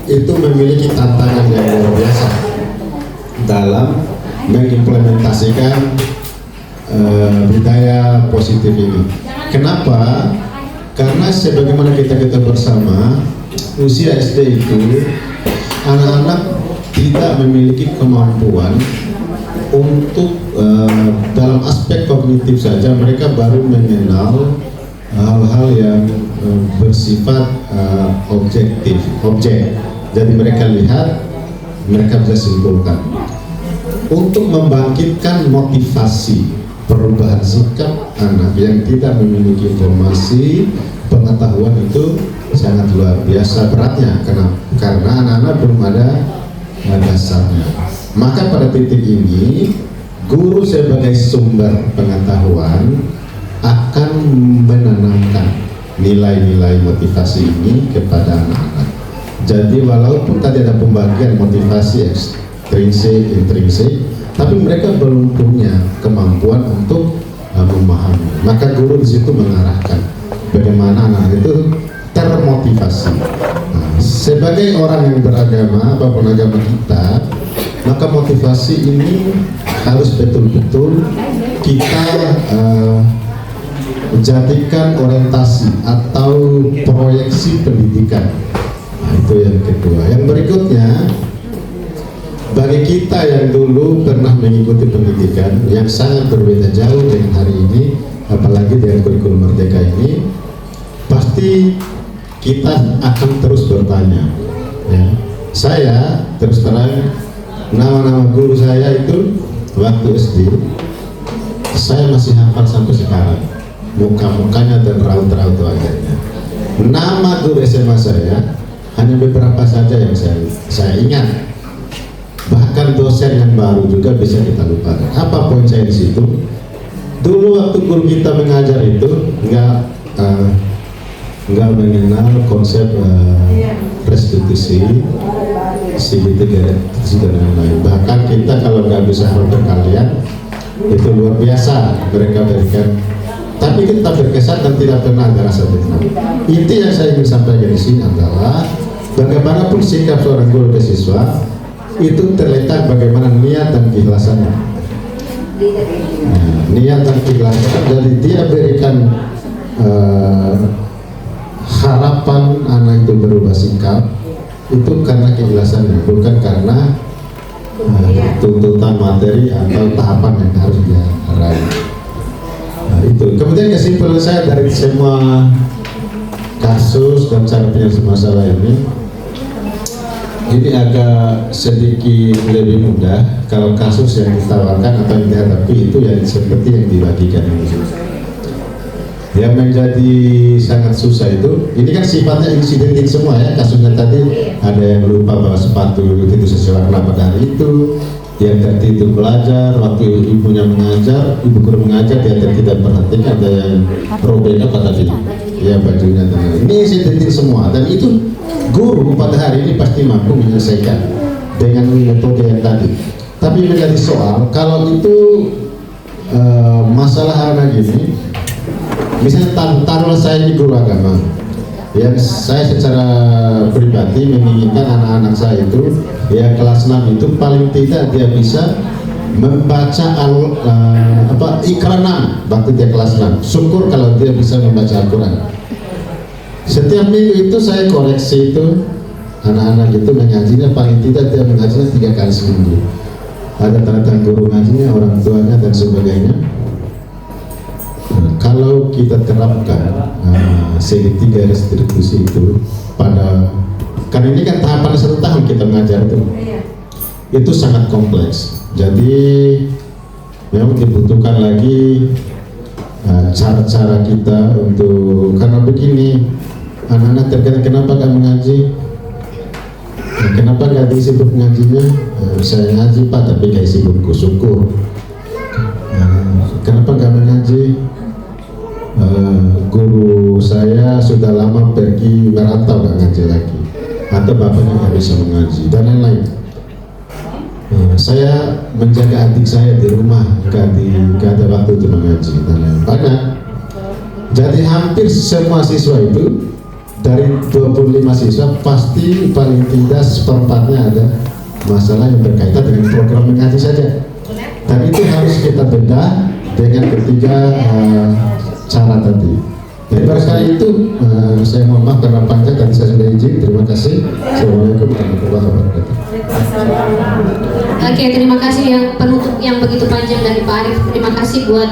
itu memiliki tantangan yang luar biasa dalam mengimplementasikan budaya positif ini. Kenapa? Karena sebagaimana kita bersama, usia SD itu anak-anak tidak memiliki kemampuan untuk dalam aspek kognitif saja, mereka baru mengenal hal-hal yang bersifat objektif, objek. Jadi mereka lihat, mereka bisa simpulkan. Untuk membangkitkan motivasi perubahan sikap anak yang tidak memiliki informasi, pengetahuan itu sangat luar biasa beratnya karena anak-anak belum ada dasarnya. Maka pada titik ini guru sebagai sumber pengetahuan akan menanamkan nilai-nilai motivasi ini kepada anak-anak. Jadi walaupun tadi ada pembagian motivasi ekstrinsik, intrinsik, tapi mereka belum punya kemampuan untuk memahami. Maka guru di situ mengarahkan bagaimana anak itu termotivasi. Nah, sebagai orang yang beragama, apapun agama kita, maka motivasi ini harus betul-betul kita jadikan orientasi atau proyeksi pendidikan. Nah, itu yang kedua. Yang berikutnya, bagi kita yang dulu pernah mengikuti pendidikan yang sangat berbeda jauh dengan hari ini, apalagi dengan kurikulum Merdeka ini, pasti kita akan terus bertanya. Ya. Saya terus terang, nama-nama guru saya itu waktu SD, saya masih hafal sampai sekarang, muka-mukanya dan raut-raut wajahnya. Nama guru SMA saya hanya beberapa saja yang saya ingat. Bahkan dosen yang baru juga bisa kita lupakan. Apa poin saya di situ? Dulu waktu guru kita mengajar itu nggak mengenal konsep restitusi, segitiga dan lain-lain. Bahkan kita kalau nggak bisa berkalian itu luar biasa mereka berikan. Tapi kita berkesan dan tidak pernah ada rasa dendam. Inti yang saya ingin sampaikan di sini adalah bagaimanapun sikap seorang guru ke siswa itu terletak bagaimana niat dan keikhlasannya. Nah, niat dan keikhlasan, jadi dia berikan harapan anak itu berubah sikap itu karena keikhlasannya, bukan karena tuntutan materi atau tahapan yang harus dia raih. Nah, itu. Kemudian kesimpulan saya dari semua kasus dan cara penyelesaian masalah ini agak sedikit lebih mudah kalau kasus yang ditawarkan atau yang dihadapi itu yang seperti yang dibagikan ini. Yang menjadi sangat susah itu, ini kan sifatnya insidentil semua ya, kasusnya tadi ada yang lupa bawa sepatu itu sesuai pada hari itu, yang tertidur belajar, waktu ibunya mengajar, ibu guru mengajar dia tidak perhatikan, ada yang robek apa tadi, ya bajunya tadi. Ini insidentil semua dan itu guru pada hari ini pasti mampu menyelesaikan dengan metode yang tadi. Tapi menjadi soal kalau itu masalah anak gini, misalnya taruhlah saya ini guru agama, yang saya secara pribadi menginginkan anak-anak saya itu ya kelas 6 itu paling tidak dia bisa membaca Iqra 6 waktu dia kelas 6. Syukur kalau dia bisa membaca Al-Quran. Setiap minggu itu saya koreksi itu anak-anak itu mengajinya paling tidak dia mengajinya 3 kali seminggu. Ada tanda guru ngajinya, orang tuanya dan sebagainya. Kalau kita terapkan segitiga restitusi itu pada, karena ini kan tahapan 1 tahun kita mengajar itu sangat kompleks. Jadi memang dibutuhkan lagi cara-cara kita untuk, karena begini anak-anak terkadang kenapa gak mengaji, kenapa gak disibuk ngajinya, saya ngaji pak tapi gak isi buku, syukur. Kenapa gak mengaji, guru saya sudah lama pergi merantau gak ngaji lagi, atau bapaknya gak bisa mengaji dan lain-lain. Saya menjaga adik saya di rumah, gak ada waktu untuk mengaji dan lain-lain. Banyak. Jadi hampir semua siswa itu dari 25 siswa pasti paling tidak seperempatnya ada masalah yang berkaitan dengan program mengaji saja. Dan itu harus kita bedah dengan ketiga cara tadi. Jadi barangkali itu saya mohon maaf karena panjang dan saya sudah izin. Terima kasih. Assalamualaikum warahmatullahi wabarakatuh. Oke, terima kasih yang penutup yang begitu panjang dari Pak Arief. Terima kasih buat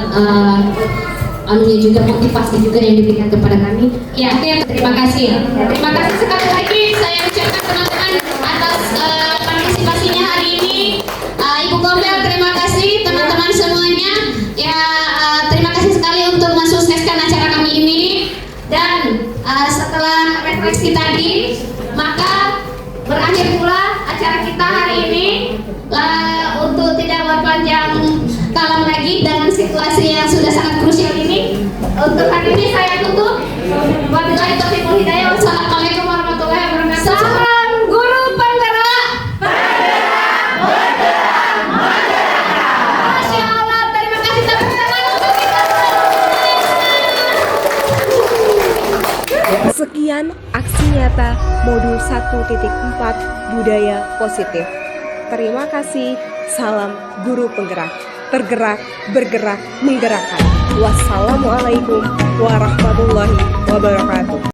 anunya juga, motivasi juga yang diberikan kepada kami. Ya, oke, terima kasih. Terima kasih sekali lagi saya ucapkan teman-teman atas partisipasinya hari ini. Ibu Gombel, terima kasih teman-teman semuanya. Ya, terima kasih sekali untuk mensukseskan acara kami ini. Dan setelah refleksi tadi, maka berakhir pula acara kita hari ini. Untuk tidak berpanjang kalam lagi dengan situasi yang sudah sangat krusial ini, untuk hari ini saya tutup. Wabillahi taufiq wal hidayah. Wassalamualaikum warahmatullahi wabarakatuh. Salam guru penggerak. Masya Allah, terima kasih tepuk tangan untuk kita. Sekian aksi nyata modul 1.4 budaya positif. Terima kasih. Salam guru penggerak. Tergerak, bergerak, menggerakkan. Wassalamualaikum warahmatullahi wabarakatuh.